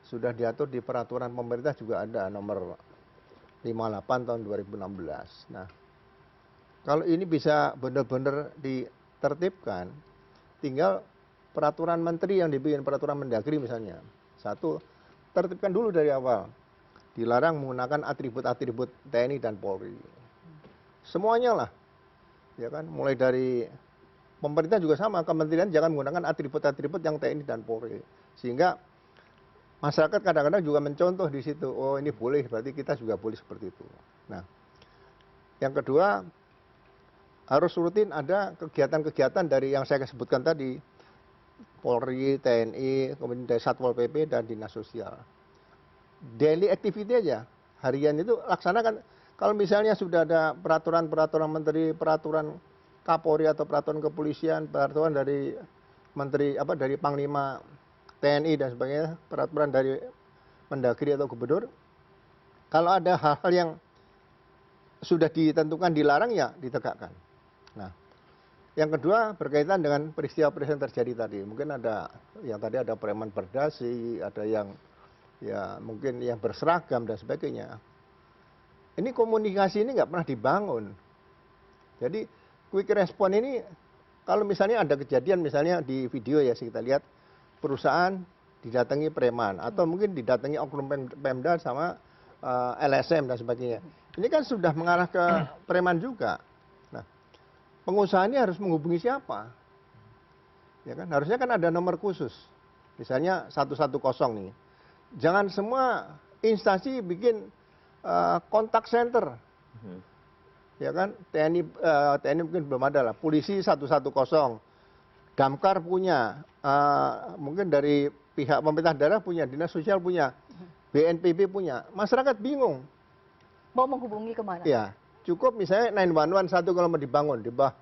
Sudah diatur di peraturan pemerintah juga ada nomor 58 tahun 2016. Nah, kalau ini bisa benar-benar ditertibkan, tinggal peraturan menteri yang dibikin, peraturan Mendagri misalnya. Satu, tertibkan dulu dari awal. Dilarang menggunakan atribut-atribut TNI dan Polri. Semuanya lah. Ya kan, mulai dari pemerintah juga sama, kementerian jangan menggunakan atribut-atribut yang TNI dan Polri. Sehingga masyarakat kadang-kadang juga mencontoh di situ, oh ini boleh, berarti kita juga boleh seperti itu. Nah, yang kedua, harus rutin ada kegiatan-kegiatan dari yang saya sebutkan tadi, Polri, TNI, kemudian dari Satpol PP, dan Dinas Sosial. Daily activity aja, harian itu laksanakan. Kalau misalnya sudah ada peraturan-peraturan menteri, peraturan Kapolri atau peraturan kepolisian, peraturan dari menteri dari Panglima TNI dan sebagainya, peraturan dari Mendagri atau gubernur, kalau ada hal-hal yang sudah ditentukan dilarang ya ditegakkan. Nah, yang kedua berkaitan dengan peristiwa-peristiwa yang terjadi tadi. Mungkin ada yang tadi ada preman berdasi, ada yang ya mungkin yang berseragam dan sebagainya. Ini komunikasi ini nggak pernah dibangun. Jadi quick response ini kalau misalnya ada kejadian misalnya di video ya kita lihat perusahaan didatangi preman atau mungkin didatangi oknum Pemda sama LSM dan sebagainya. Ini kan sudah mengarah ke preman juga. Nah, pengusaha ini harus menghubungi siapa? Ya kan, harusnya kan ada nomor khusus. Misalnya 110 nih. Jangan semua instansi bikin kontak center. Ya kan, TNI mungkin belum ada lah. Polisi 110, Damkar punya, mungkin dari pihak pemerintah daerah punya, Dinas Sosial punya, BNPB punya. Masyarakat bingung. Mau menghubungi kemana? Ya, cukup misalnya 911 satu kalau mau dibangun di bawah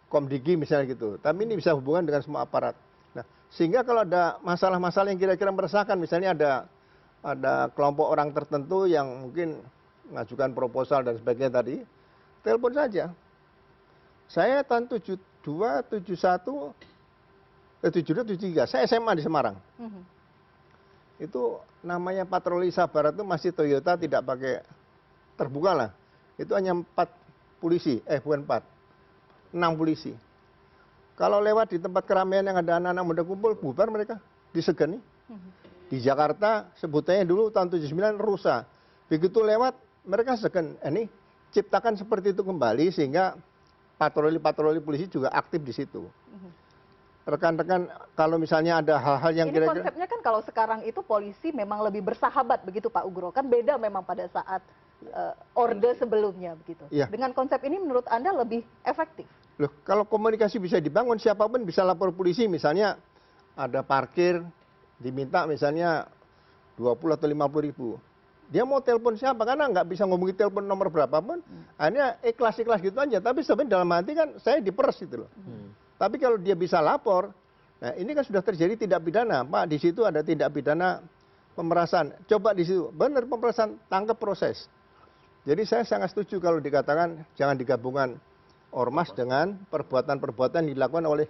Komdigi misalnya gitu. Tapi ini bisa hubungan dengan semua aparat. Nah, sehingga kalau ada masalah-masalah yang kira-kira meresahkan, misalnya ada kelompok orang tertentu yang mungkin mengajukan proposal dan sebagainya tadi, telepon saja. Saya tahun 72, 71, 72, 73, saya SMA di Semarang. Itu namanya patroli Sabar itu masih Toyota tidak pakai terbuka lah. Itu hanya 4 polisi, bukan 4, 6 polisi. Kalau lewat di tempat keramaian yang ada anak-anak muda kumpul, bubar mereka, disegani. Di Jakarta sebutannya dulu tahun 79 rusa. Begitu lewat mereka segan. Ini ciptakan seperti itu kembali sehingga patroli-patroli polisi juga aktif di situ. Rekan-rekan kalau misalnya ada hal-hal yang ini kira-kira konsepnya kan kalau sekarang itu polisi memang lebih bersahabat begitu Pak Ugro, kan beda memang pada saat orde sebelumnya begitu. Iya. Dengan konsep ini menurut Anda lebih efektif? Loh, kalau komunikasi bisa dibangun, siapapun bisa lapor polisi, misalnya ada parkir, diminta misalnya 20 atau 50 ribu. Dia mau telepon siapa, karena nggak bisa ngomongin telepon nomor berapapun, hanya ikhlas-ikhlas gitu aja. Tapi sebenarnya dalam hati kan saya diperes gitu loh. Tapi kalau dia bisa lapor, nah ini kan sudah terjadi tindak pidana. Pak, di situ ada tindak pidana pemerasan. Coba di situ, benar pemerasan, tangkap proses. Jadi saya sangat setuju kalau dikatakan jangan digabungkan ormas dengan perbuatan-perbuatan yang dilakukan oleh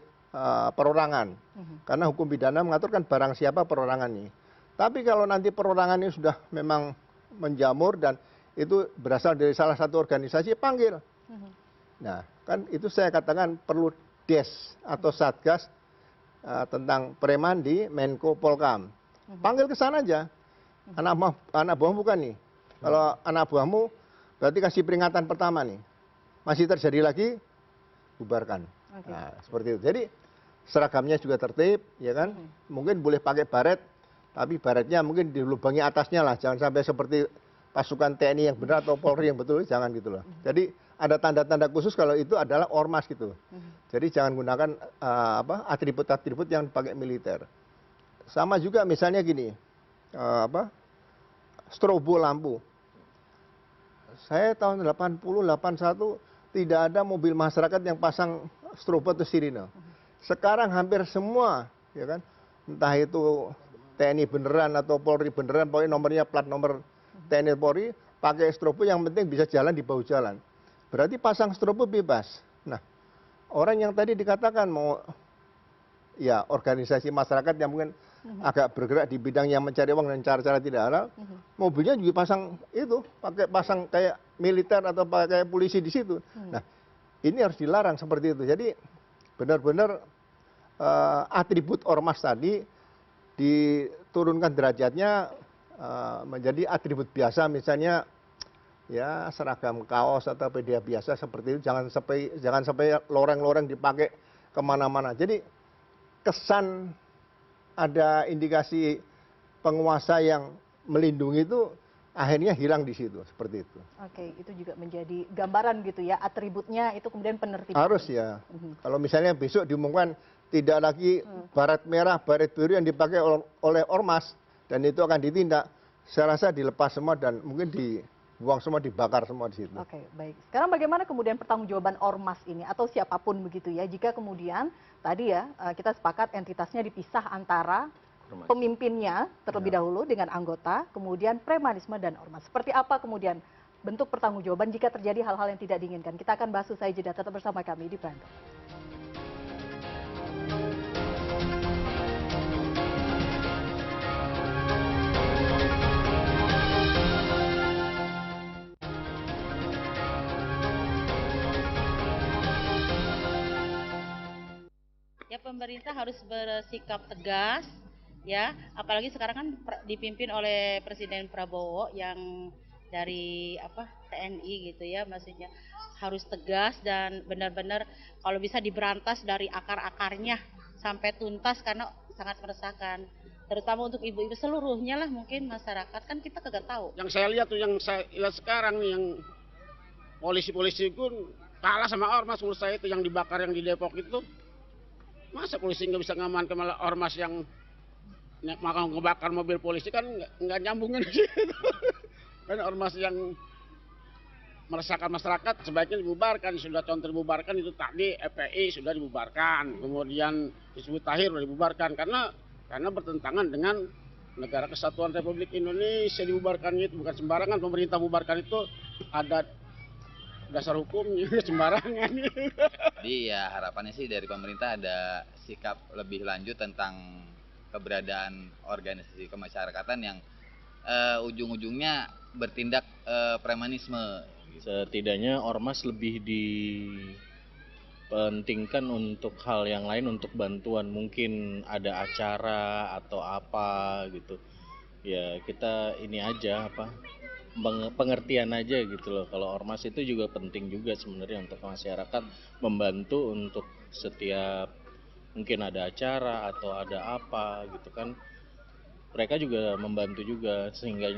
perorangan. Karena hukum pidana mengatur kan barang siapa perorangan ini. Tapi kalau nanti perorangan ini sudah memang menjamur dan itu berasal dari salah satu organisasi, panggil. Nah, kan itu saya katakan perlu des atau satgas tentang preman di Menko Polkam. Panggil ke sana aja. Anak buahmu bukan nih. Kalau anak buahmu berarti kasih peringatan pertama nih. Masih terjadi lagi, bubarkan. Nah, seperti itu. Jadi seragamnya juga tertib, ya kan? Mungkin boleh pakai baret, tapi baretnya mungkin dilubangi atasnya lah. Jangan sampai seperti pasukan TNI yang benar atau Polri yang betul, jangan gitu loh. Jadi ada tanda-tanda khusus kalau itu adalah ormas gitu. Jadi jangan gunakan atribut-atribut yang dipakai militer. Sama juga misalnya gini, strobo lampu. Saya tahun 80, 81 tidak ada mobil masyarakat yang pasang strobo atau sirine. Sekarang hampir semua, ya kan, entah itu TNI beneran atau Polri beneran, pokoknya nomornya plat nomor TNI Polri, pakai strobo yang penting bisa jalan di bahu jalan. Berarti pasang strobo bebas. Nah, orang yang tadi dikatakan mau ya organisasi masyarakat yang mungkin agak bergerak di bidang yang mencari uang dan cara-cara tidak halal, mobilnya juga pasang kayak militer atau pakai polisi di situ. Nah, ini harus dilarang seperti itu. Jadi benar-benar atribut ormas tadi diturunkan derajatnya menjadi atribut biasa, misalnya ya seragam kaos atau media biasa seperti itu, jangan sampai loreng-loreng dipakai kemana-mana. Jadi kesan ada indikasi penguasa yang melindungi itu akhirnya hilang di situ, seperti itu. Oke, itu juga menjadi gambaran gitu ya, atributnya itu kemudian penertiban. Harus ya. Kalau misalnya besok diumumkan tidak lagi baret merah, baret biru yang dipakai oleh ormas, dan itu akan ditindak, saya rasa dilepas semua dan mungkin dibuang semua, dibakar semua di situ. Oke, baik. Sekarang bagaimana kemudian pertanggungjawaban ormas ini atau siapapun begitu ya, jika kemudian tadi ya kita sepakat entitasnya dipisah antara pemimpinnya terlebih dahulu dengan anggota, kemudian premanisme dan ormas. Seperti apa kemudian bentuk pertanggungjawaban jika terjadi hal-hal yang tidak diinginkan? Kita akan bahas usai jeda, tetap bersama kami di Prime Talk. Ya, pemerintah harus bersikap tegas ya, apalagi sekarang kan dipimpin oleh Presiden Prabowo yang dari TNI gitu ya, maksudnya harus tegas dan benar-benar kalau bisa diberantas dari akar-akarnya sampai tuntas karena sangat meresahkan, terutama untuk ibu-ibu seluruhnya lah, mungkin masyarakat kan kita kagak tahu. Yang saya lihat tuh, yang saya lihat sekarang nih, yang polisi-polisi pun kalah sama ormas menurut saya itu, yang dibakar yang di Depok itu. Masa polisi nggak bisa ngamankan, malah ormas yang makan ngebakar mobil polisi, kan nggak nyambungin gitu. Kan ormas yang meresahkan masyarakat sebaiknya dibubarkan. Sudah contoh dibubarkan itu tadi, FPI sudah dibubarkan, kemudian Hizbut Tahrir sudah dibubarkan karena bertentangan dengan Negara Kesatuan Republik Indonesia. Dibubarkan itu bukan sembarangan, pemerintah bubarkan itu ada dasar hukumnya, sembarangan. Jadi ya harapannya sih dari pemerintah ada sikap lebih lanjut tentang keberadaan organisasi kemasyarakatan yang ujung-ujungnya bertindak premanisme. Setidaknya ormas lebih dipentingkan untuk hal yang lain, untuk bantuan, mungkin ada acara atau apa gitu. Ya kita ini aja pengertian aja gitu loh. Kalau ormas itu juga penting juga sebenarnya untuk masyarakat, membantu untuk setiap mungkin ada acara atau ada apa gitu kan, mereka juga membantu juga, sehingga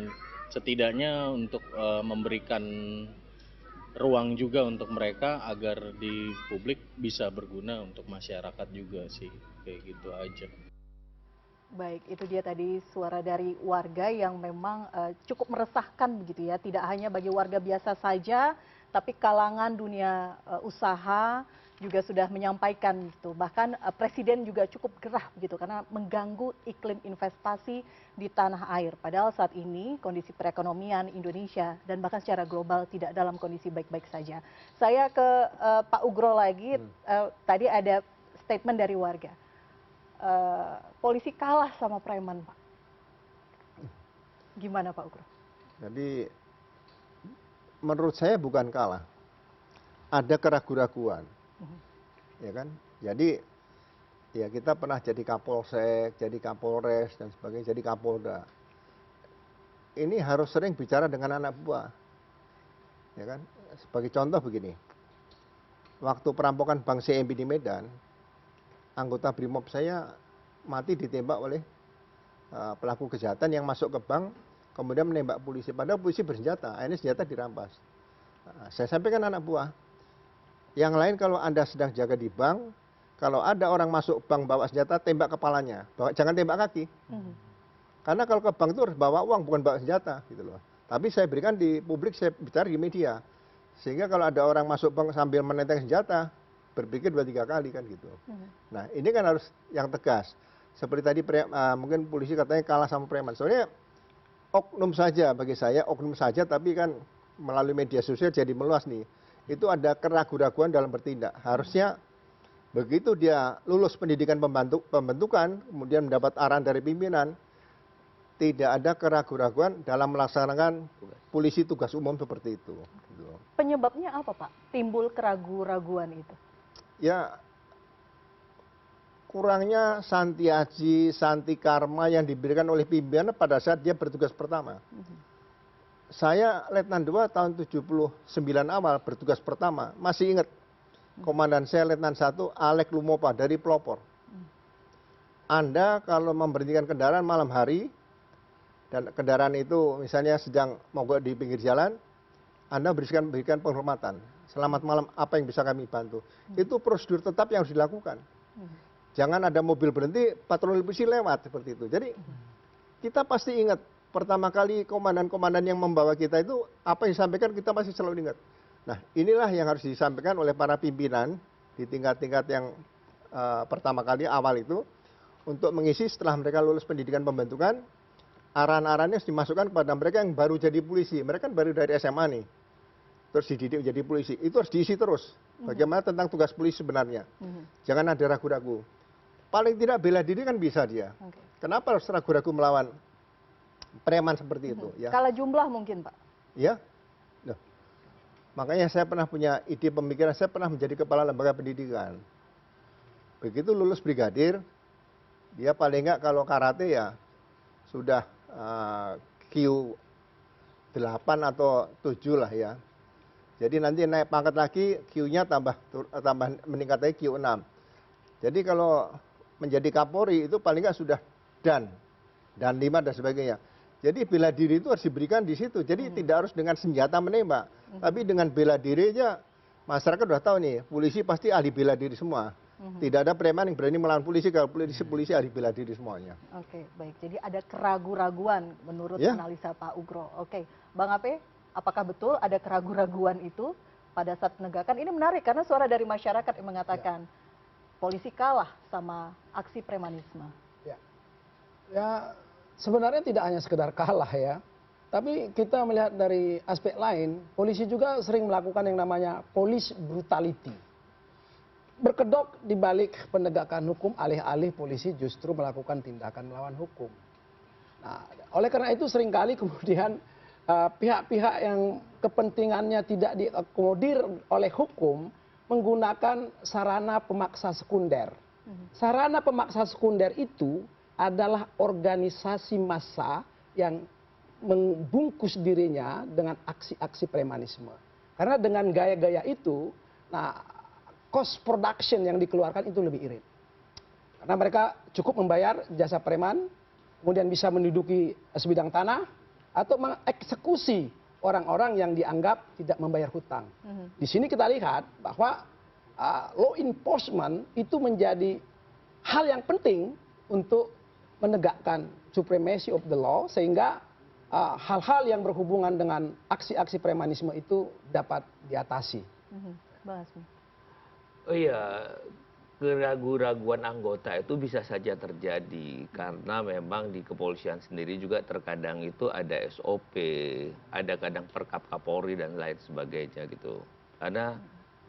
setidaknya untuk memberikan ruang juga untuk mereka agar di publik bisa berguna untuk masyarakat juga sih, kayak gitu aja. Baik, itu dia tadi suara dari warga yang memang cukup meresahkan begitu ya. Tidak hanya bagi warga biasa saja, tapi kalangan dunia usaha juga sudah menyampaikan gitu. Bahkan Presiden juga cukup gerah begitu karena mengganggu iklim investasi di tanah air. Padahal saat ini kondisi perekonomian Indonesia dan bahkan secara global tidak dalam kondisi baik-baik saja. Saya ke Pak Ugro lagi, tadi ada statement dari warga. Polisi kalah sama preman, Pak. Gimana Pak Ugro? Jadi menurut saya bukan kalah, ada keraguan-raguan, ya kan? Jadi ya kita pernah jadi Kapolsek, jadi Kapolres dan sebagainya, jadi Kapolda. Ini harus sering bicara dengan anak buah, ya kan? Sebagai contoh begini, waktu perampokan Bank CMB di Medan, anggota Brimob saya mati ditembak oleh pelaku kejahatan yang masuk ke bank, kemudian menembak polisi. Padahal polisi bersenjata, akhirnya senjata dirampas. Saya sampaikan anak buah, yang lain kalau Anda sedang jaga di bank, kalau ada orang masuk bank bawa senjata, tembak kepalanya, jangan tembak kaki. Karena kalau ke bank itu harus bawa uang, bukan bawa senjata, gitu loh. Tapi saya berikan di publik, saya bicara di media, sehingga kalau ada orang masuk bank sambil menenteng senjata, berpikir 2-3 kali kan gitu. Nah ini kan harus yang tegas. Seperti tadi mungkin polisi katanya kalah sama preman. Soalnya oknum saja bagi saya, oknum saja, tapi kan melalui media sosial jadi meluas nih. Itu ada keraguan-raguan dalam bertindak. Harusnya Begitu dia lulus pendidikan pembentukan, kemudian mendapat arahan dari pimpinan, tidak ada keraguan-raguan dalam melaksanakan polisi tugas umum seperti itu. Penyebabnya apa, Pak? Timbul keraguan-raguan itu? Ya, kurangnya santi aji, santi karma yang diberikan oleh pimpinan pada saat dia bertugas pertama. Saya Letnan 2 tahun 79 awal bertugas pertama, masih ingat. Komandan saya Letnan 1 Alek Lumopa dari pelopor. Anda kalau memberhentikan kendaraan malam hari, dan kendaraan itu misalnya sedang mogok di pinggir jalan, Anda berikan penghormatan. Selamat malam, apa yang bisa kami bantu? Itu prosedur tetap yang harus dilakukan. Jangan ada mobil berhenti, patroli polisi lewat seperti itu. Jadi kita pasti ingat, pertama kali komandan-komandan yang membawa kita itu, apa yang disampaikan kita masih selalu ingat. Nah, inilah yang harus disampaikan oleh para pimpinan di tingkat-tingkat yang pertama kali awal itu, untuk mengisi setelah mereka lulus pendidikan pembentukan, arahan-arahannya harus dimasukkan kepada mereka yang baru jadi polisi. Mereka kan baru dari SMA nih, terus dididik menjadi polisi. Itu harus diisi terus. Bagaimana tentang tugas polisi sebenarnya. Jangan ada ragu-ragu. Paling tidak bela diri kan bisa dia. Kenapa harus ragu-ragu melawan preman seperti itu? Ya. Kalah jumlah mungkin, Pak. Ya. Loh. Makanya saya pernah punya ide pemikiran, saya pernah menjadi kepala lembaga pendidikan. Begitu lulus brigadir, dia paling enggak kalau karate ya sudah Q8 atau 7 lah ya. Jadi nanti naik pangkat lagi, Q-nya tambah meningkat lagi Q6. Jadi kalau menjadi Kapolri itu paling nggak sudah dan 5 dan sebagainya. Jadi bela diri itu harus diberikan di situ. Jadi tidak harus dengan senjata menembak, tapi dengan bela diri aja masyarakat udah tahu nih, polisi pasti ahli bela diri semua. Tidak ada preman yang berani melawan polisi, kalau polisi ahli bela diri semuanya. Oke, baik. Jadi ada keraguan-raguan menurut analisa Pak Ugro. Oke, Bang Ape, apakah betul ada keraguan-raguan itu pada saat penegakan? Ini menarik karena suara dari masyarakat yang mengatakan polisi kalah sama aksi premanisme. Ya, sebenarnya tidak hanya sekedar kalah ya, tapi kita melihat dari aspek lain, polisi juga sering melakukan yang namanya police brutality. Berkedok di balik penegakan hukum, alih-alih polisi justru melakukan tindakan melawan hukum. Nah, oleh karena itu seringkali kemudian pihak-pihak yang kepentingannya tidak diakomodir oleh hukum menggunakan sarana pemaksa sekunder. Sarana pemaksa sekunder itu adalah organisasi massa yang membungkus dirinya dengan aksi-aksi premanisme. Karena dengan gaya-gaya itu, nah, cost production yang dikeluarkan itu lebih irit. Karena mereka cukup membayar jasa preman, kemudian bisa menduduki sebidang tanah, atau mengeksekusi orang-orang yang dianggap tidak membayar hutang. Di sini kita lihat bahwa law enforcement itu menjadi hal yang penting untuk menegakkan supremacy of the law, sehingga hal-hal yang berhubungan dengan aksi-aksi premanisme itu dapat diatasi. Bang Hasmi. Oh iya, keraguan-raguan anggota itu bisa saja terjadi karena memang di kepolisian sendiri juga terkadang itu ada SOP, ada kadang perkap Kapolri dan lain sebagainya gitu. Karena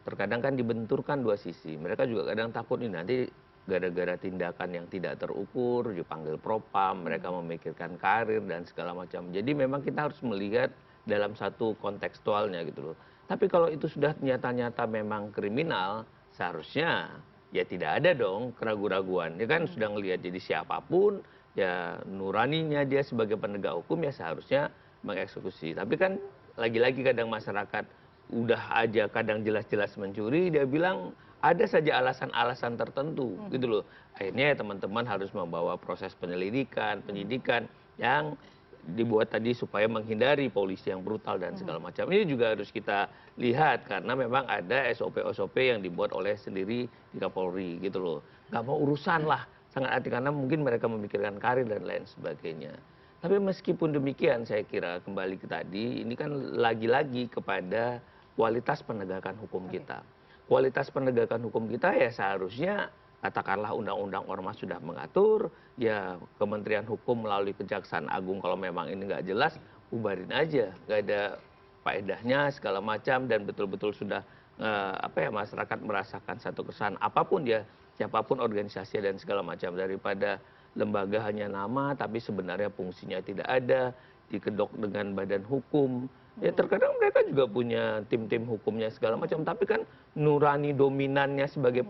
terkadang kan dibenturkan dua sisi. Mereka juga kadang takut nih nanti gara-gara tindakan yang tidak terukur, dipanggil propam, mereka memikirkan karir dan segala macam. Jadi memang kita harus melihat dalam satu kontekstualnya gitu loh. Tapi kalau itu sudah nyata-nyata memang kriminal, seharusnya ya tidak ada dong keraguan-raguan. Dia kan sudah ngelihat, jadi siapapun ya nuraninya dia sebagai penegak hukum ya seharusnya mengeksekusi. Tapi kan lagi-lagi kadang masyarakat udah aja kadang jelas-jelas mencuri, dia bilang ada saja alasan-alasan tertentu gitu loh. Akhirnya ya teman-teman harus membawa proses penyelidikan, penyidikan yang dibuat tadi supaya menghindari polisi yang brutal dan segala macam. Ini juga harus kita lihat karena memang ada SOP-SOP yang dibuat oleh sendiri di Kapolri gitu loh. Gak mau urusan lah, sangat hati karena mungkin mereka memikirkan karir dan lain sebagainya. Tapi meskipun demikian saya kira kembali ke tadi, ini kan lagi-lagi kepada kualitas penegakan hukum kita. Kualitas penegakan hukum kita ya seharusnya katakanlah undang-undang ormas sudah mengatur, ya Kementerian Hukum melalui Kejaksaan Agung kalau memang ini nggak jelas, ubarin aja, nggak ada faedahnya segala macam dan betul-betul sudah masyarakat merasakan satu kesan apapun dia, siapapun organisasi dan segala macam, daripada lembaga hanya nama tapi sebenarnya fungsinya tidak ada, dikedok dengan badan hukum. Ya terkadang mereka juga punya tim-tim hukumnya segala macam, tapi kan nurani dominannya sebagai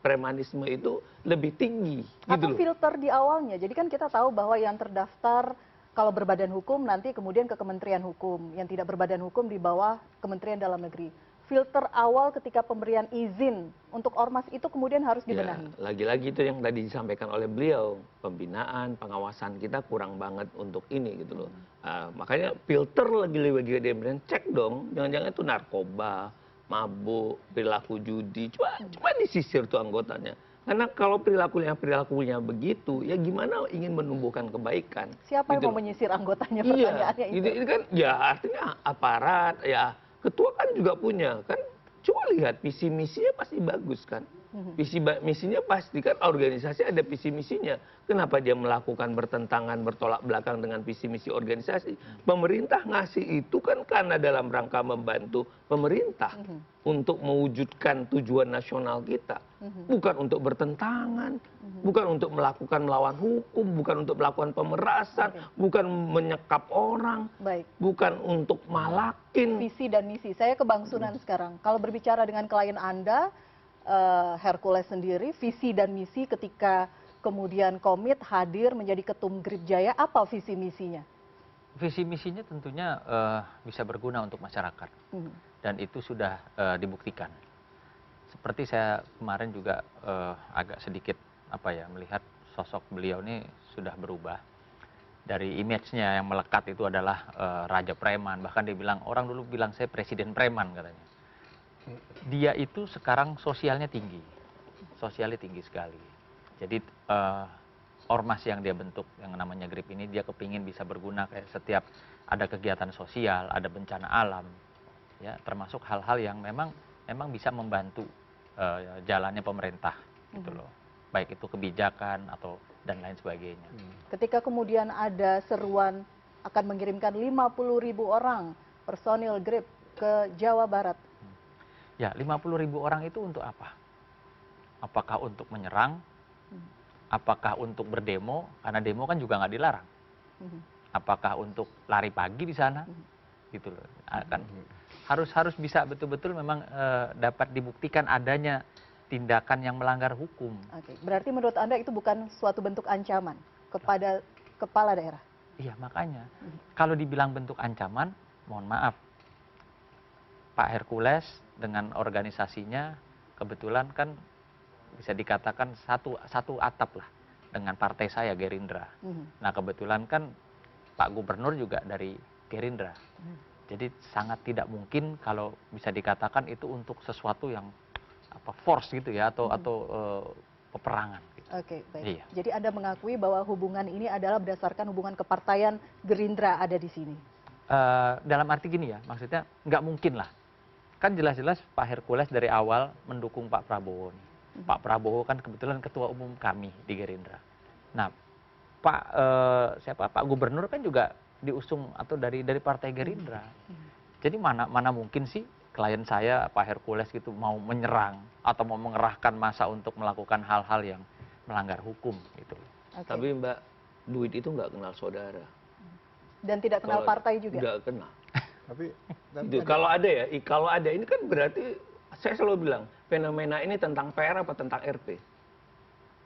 premanisme itu lebih tinggi. Atau Gitu loh. filter di awalnya. Jadi kan kita tahu bahwa yang terdaftar kalau berbadan hukum nanti kemudian ke Kementerian Hukum, yang tidak berbadan hukum di bawah Kementerian Dalam Negeri. Filter awal ketika pemberian izin untuk ormas itu kemudian harus dibenahi. Ya, lagi-lagi itu yang tadi disampaikan oleh beliau, pembinaan, pengawasan kita kurang banget untuk ini gitu loh. Makanya filter lagi-lagi dia cek dong, jangan-jangan itu narkoba, mabuk, perilaku judi, coba disisir tuh anggotanya. Karena kalau perilakunya begitu, ya gimana ingin menumbuhkan kebaikan? Siapa gitu yang mau loh. menyisir anggotanya, Iya, pertanyaannya itu. ini kan ya artinya aparat, ya ketua kan juga punya kan. Coba lihat visi misinya pasti bagus kan. Visi misinya pasti kan, organisasi ada visi misinya. Kenapa dia melakukan bertentangan, bertolak belakang dengan visi misi organisasi? Pemerintah ngasih itu kan karena dalam rangka membantu pemerintah untuk mewujudkan tujuan nasional kita. Bukan untuk bertentangan, bukan untuk melawan hukum, bukan untuk melakukan pemerasan, bukan menyekap orang, bukan untuk malakin. Visi dan misi. Saya ke Bang Sunan sekarang. Kalau berbicara dengan klien Anda, Hercules sendiri, visi dan misi ketika kemudian komit hadir menjadi ketum Grip Jaya, apa visi misinya? Visi misinya tentunya bisa berguna untuk masyarakat, dan itu sudah dibuktikan. Seperti saya kemarin juga agak sedikit melihat sosok beliau ini sudah berubah. Dari image-nya yang melekat itu adalah Raja Preman, bahkan dia bilang, orang dulu bilang saya Presiden Preman katanya. Dia itu sekarang sosialnya tinggi sekali. Jadi ormas yang dia bentuk yang namanya Grip ini, dia kepingin bisa berguna kayak setiap ada kegiatan sosial, ada bencana alam, ya termasuk hal-hal yang memang bisa membantu jalannya pemerintah gitu loh, baik itu kebijakan atau dan lain sebagainya. Ketika kemudian ada seruan akan mengirimkan 50.000 orang personil Grip ke Jawa Barat. Ya, 50.000 orang itu untuk apa? Apakah untuk menyerang? Apakah untuk berdemo? Karena demo kan juga nggak dilarang. Apakah untuk lari pagi di sana? Gitu loh. Kan harus bisa betul-betul memang dapat dibuktikan adanya tindakan yang melanggar hukum. Oke, berarti menurut Anda itu bukan suatu bentuk ancaman kepada kepala daerah? Iya, makanya. Kalau dibilang bentuk ancaman, mohon maaf, Pak Hercules dengan organisasinya kebetulan kan bisa dikatakan satu atap lah dengan partai saya, Gerindra. Nah kebetulan kan Pak Gubernur juga dari Gerindra. Jadi sangat tidak mungkin kalau bisa dikatakan itu untuk sesuatu yang force gitu ya, atau peperangan. Gitu. Oke, baik. Iya. Jadi Anda mengakui bahwa hubungan ini adalah berdasarkan hubungan kepartaian Gerindra ada di sini? Dalam arti gini ya, maksudnya nggak mungkin lah. Kan jelas-jelas Pak Hercules dari awal mendukung Pak Prabowo. Pak Prabowo kan kebetulan ketua umum kami di Gerindra. Nah, Pak Gubernur kan juga diusung atau dari Partai Gerindra. Jadi mana mungkin sih klien saya Pak Hercules gitu mau menyerang atau mau mengerahkan massa untuk melakukan hal-hal yang melanggar hukum gitu. Okay. Tapi Mbak, duit itu nggak kenal saudara. Dan tidak kenal partai juga? Nggak kenal. Tapi kalau ada ini kan berarti saya selalu bilang fenomena ini tentang PR apa tentang RP.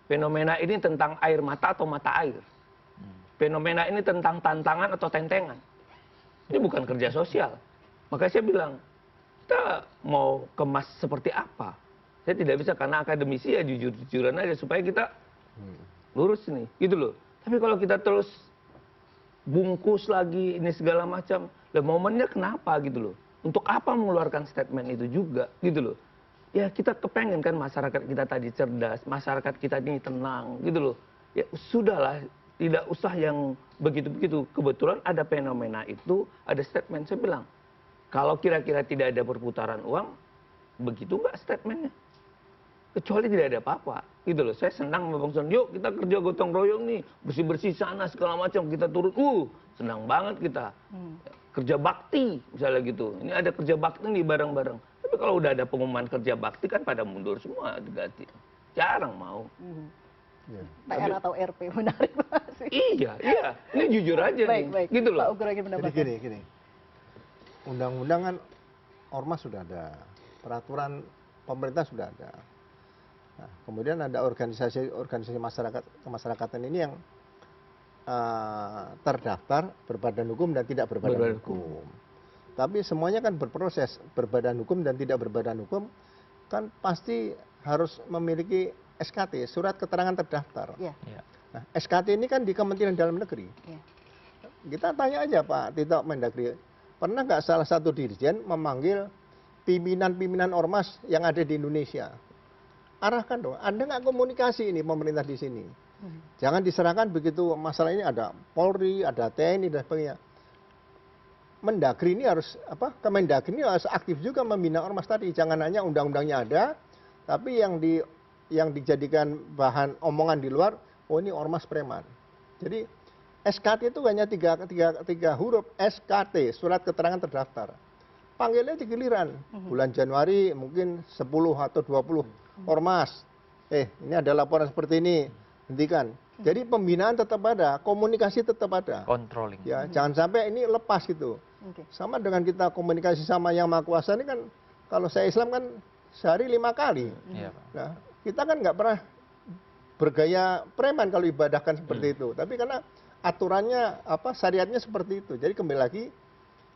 Fenomena ini tentang air mata atau mata air. Fenomena ini tentang tantangan atau tentengan. Ini bukan kerja sosial. Makanya saya bilang kita mau kemas seperti apa. Saya tidak bisa karena akademisi ya jujur-jujuran aja supaya kita lurus nih, gitu loh. Tapi kalau kita terus bungkus lagi ini segala macam, lah momennya kenapa gitu loh? Untuk apa mengeluarkan statement itu juga gitu loh? Ya kita kepengen kan masyarakat kita tadi cerdas, masyarakat kita ini tenang gitu loh. Ya sudahlah, tidak usah yang begitu-begitu. Kebetulan ada fenomena itu, ada statement. Saya bilang, kalau kira-kira tidak ada perputaran uang, begitu nggak statementnya? Kecuali tidak ada apa-apa gitu loh. Saya senang sama Bang Son, yuk kita kerja gotong royong nih, bersih-bersih sana segala macam, kita turun, senang banget kita. Kerja bakti misalnya gitu, ini ada kerja bakti nih bareng-bareng. Tapi kalau udah ada pengumuman kerja bakti kan pada mundur semua diganti. Jarang mau. Ya. PR atau RP menarik banget sih. Iya. Ini jujur aja Baik, nih. baik. Gitu loh. Pak Ugro lagi Jadi menambahkan. gini. Undang-undang kan ormas sudah ada, peraturan pemerintah sudah ada. Nah, kemudian ada organisasi kemasyarakatan ini yang terdaftar berbadan hukum dan tidak berbadan hukum. Tapi semuanya kan berproses, berbadan hukum dan tidak berbadan hukum kan pasti harus memiliki SKT, surat keterangan terdaftar. Iya. Nah, SKT ini kan di Kementerian Dalam Negeri. Iya. Kita tanya aja Pak Tito Mendagri, pernah nggak salah satu dirjen memanggil pimpinan-pimpinan ormas yang ada di Indonesia? Arahkan dong, Anda nggak komunikasi ini pemerintah di sini. Jangan diserahkan begitu masalah ini ada Polri, ada TNI dan sebagainya. Mendagri ini harus Kemendagri ini harus aktif juga membina ormas tadi. Jangan hanya undang-undangnya ada, tapi yang dijadikan bahan omongan di luar, oh ini ormas preman. Jadi SKT itu hanya tiga huruf, SKT, surat keterangan terdaftar. Panggilnya di giliran. Bulan Januari mungkin 10 atau 20 ormas. Ini ada laporan seperti ini, hentikan. Jadi pembinaan tetap ada, komunikasi tetap ada. Controlling. Ya, jangan sampai ini lepas gitu. Sama dengan kita komunikasi sama yang maha kuasa ini kan, kalau saya Islam kan sehari 5 kali. Iya, Pak. Nah, kita kan nggak pernah bergaya preman kalau ibadahkan seperti itu. Tapi karena aturannya syariatnya seperti itu. Jadi kembali lagi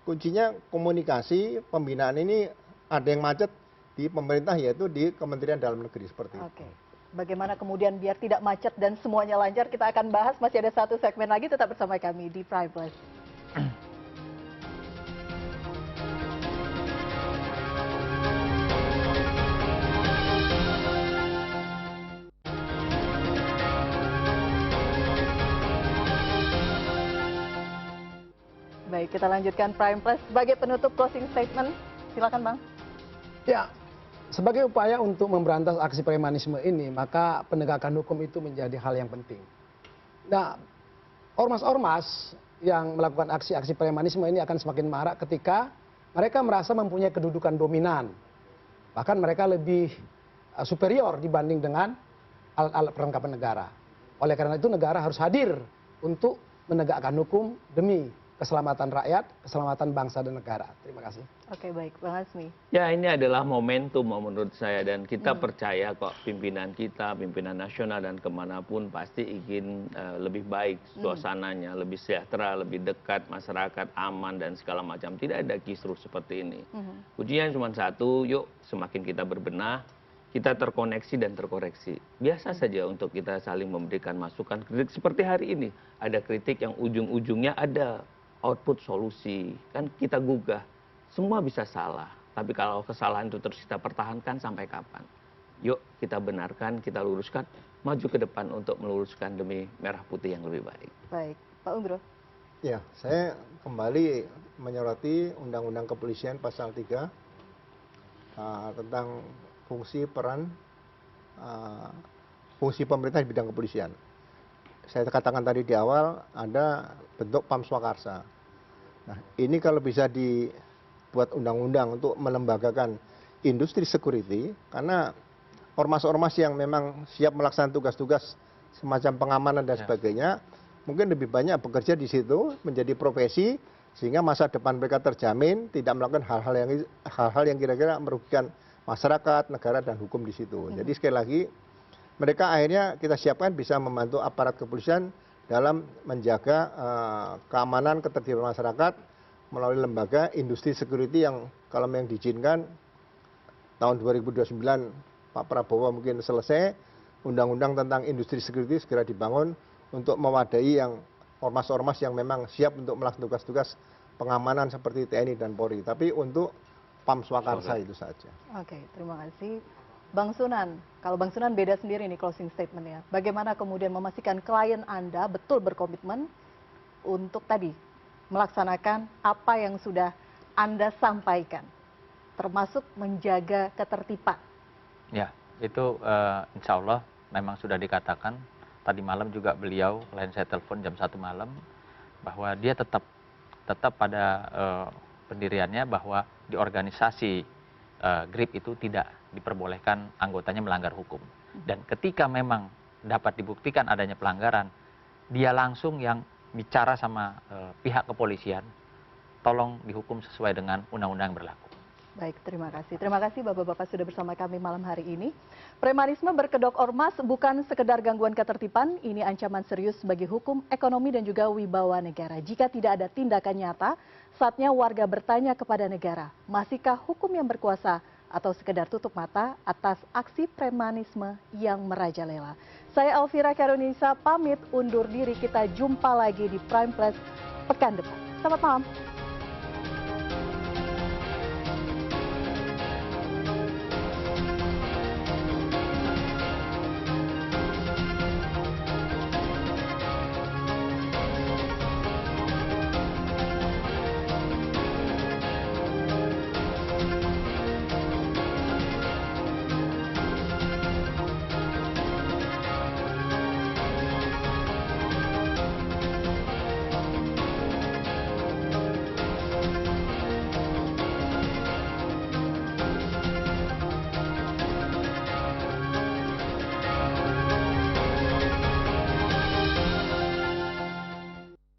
kuncinya komunikasi, pembinaan ini ada yang macet di pemerintah yaitu di Kementerian Dalam Negeri seperti itu. Oke. Bagaimana kemudian biar tidak macet dan semuanya lancar, kita akan bahas. Masih ada satu segmen lagi, tetap bersama kami di Prime Plus. Baik, kita lanjutkan Prime Plus. Sebagai penutup closing statement, silakan Bang. Ya, sebagai upaya untuk memberantas aksi premanisme ini, maka penegakan hukum itu menjadi hal yang penting. Nah, ormas-ormas yang melakukan aksi-aksi premanisme ini akan semakin marak ketika mereka merasa mempunyai kedudukan dominan. Bahkan mereka lebih superior dibanding dengan alat-alat perlengkapan negara. Oleh karena itu negara harus hadir untuk menegakkan hukum demi keselamatan rakyat, keselamatan bangsa dan negara. Terima kasih. Oke, baik. Bang Azmi. Ya, ini adalah momentum menurut saya, dan kita percaya kok pimpinan kita, pimpinan nasional dan kemanapun pasti ingin lebih baik suasananya, lebih sejahtera, lebih dekat masyarakat, aman dan segala macam. Tidak ada kisruh seperti ini. Kuncinya cuma satu, yuk semakin kita berbenah, kita terkoneksi dan terkoreksi. Biasa saja untuk kita saling memberikan masukan kritik seperti hari ini. Ada kritik yang ujung-ujungnya ada output solusi, kan kita gugah. Semua bisa salah, tapi kalau kesalahan itu terus kita pertahankan sampai kapan? Yuk kita benarkan, kita luruskan, maju ke depan untuk meluruskan demi merah putih yang lebih baik. Baik, Pak Ugro. Ya, saya kembali menyoroti Undang-Undang Kepolisian pasal 3 tentang fungsi peran fungsi pemerintah di bidang kepolisian. Saya katakan tadi di awal ada bentuk PAM swakarsa. Nah, ini kalau bisa dibuat undang-undang untuk melembagakan industri security, karena ormas-ormas yang memang siap melaksanakan tugas-tugas semacam pengamanan dan sebagainya, mungkin lebih banyak bekerja di situ menjadi profesi sehingga masa depan mereka terjamin, tidak melakukan hal-hal yang kira-kira merugikan masyarakat, negara dan hukum di situ. Jadi sekali lagi mereka akhirnya kita siapkan bisa membantu aparat kepolisian dalam menjaga keamanan ketertiban masyarakat melalui lembaga industri security yang kalau memang diizinkan tahun 2029 Pak Prabowo mungkin selesai, undang-undang tentang industri security segera dibangun untuk mewadahi yang ormas-ormas yang memang siap untuk melaksanakan tugas-tugas pengamanan seperti TNI dan Polri, tapi untuk PAM swakarsa itu saja. Oke, terima kasih. Bang Sunan, kalau Bang Sunan beda sendiri nih closing statement-nya. Bagaimana kemudian memastikan klien Anda betul berkomitmen untuk tadi melaksanakan apa yang sudah Anda sampaikan, termasuk menjaga ketertiban? Ya, itu insya Allah memang sudah dikatakan. Tadi malam juga beliau, klien saya telepon jam 1 malam, bahwa dia tetap pada pendiriannya bahwa di organisasi Grip itu tidak diperbolehkan anggotanya melanggar hukum. Dan ketika memang dapat dibuktikan adanya pelanggaran, dia langsung yang bicara sama pihak kepolisian, tolong dihukum sesuai dengan undang-undang yang berlaku. Baik, terima kasih. Terima kasih Bapak-Bapak sudah bersama kami malam hari ini. Premanisme berkedok ormas bukan sekedar gangguan ketertiban, ini ancaman serius bagi hukum, ekonomi, dan juga wibawa negara. Jika tidak ada tindakan nyata, saatnya warga bertanya kepada negara, masihkah hukum yang berkuasa atau sekedar tutup mata atas aksi premanisme yang merajalela. Saya Elvira Karunisa pamit undur diri, kita jumpa lagi di Prime Press pekan depan. Selamat malam.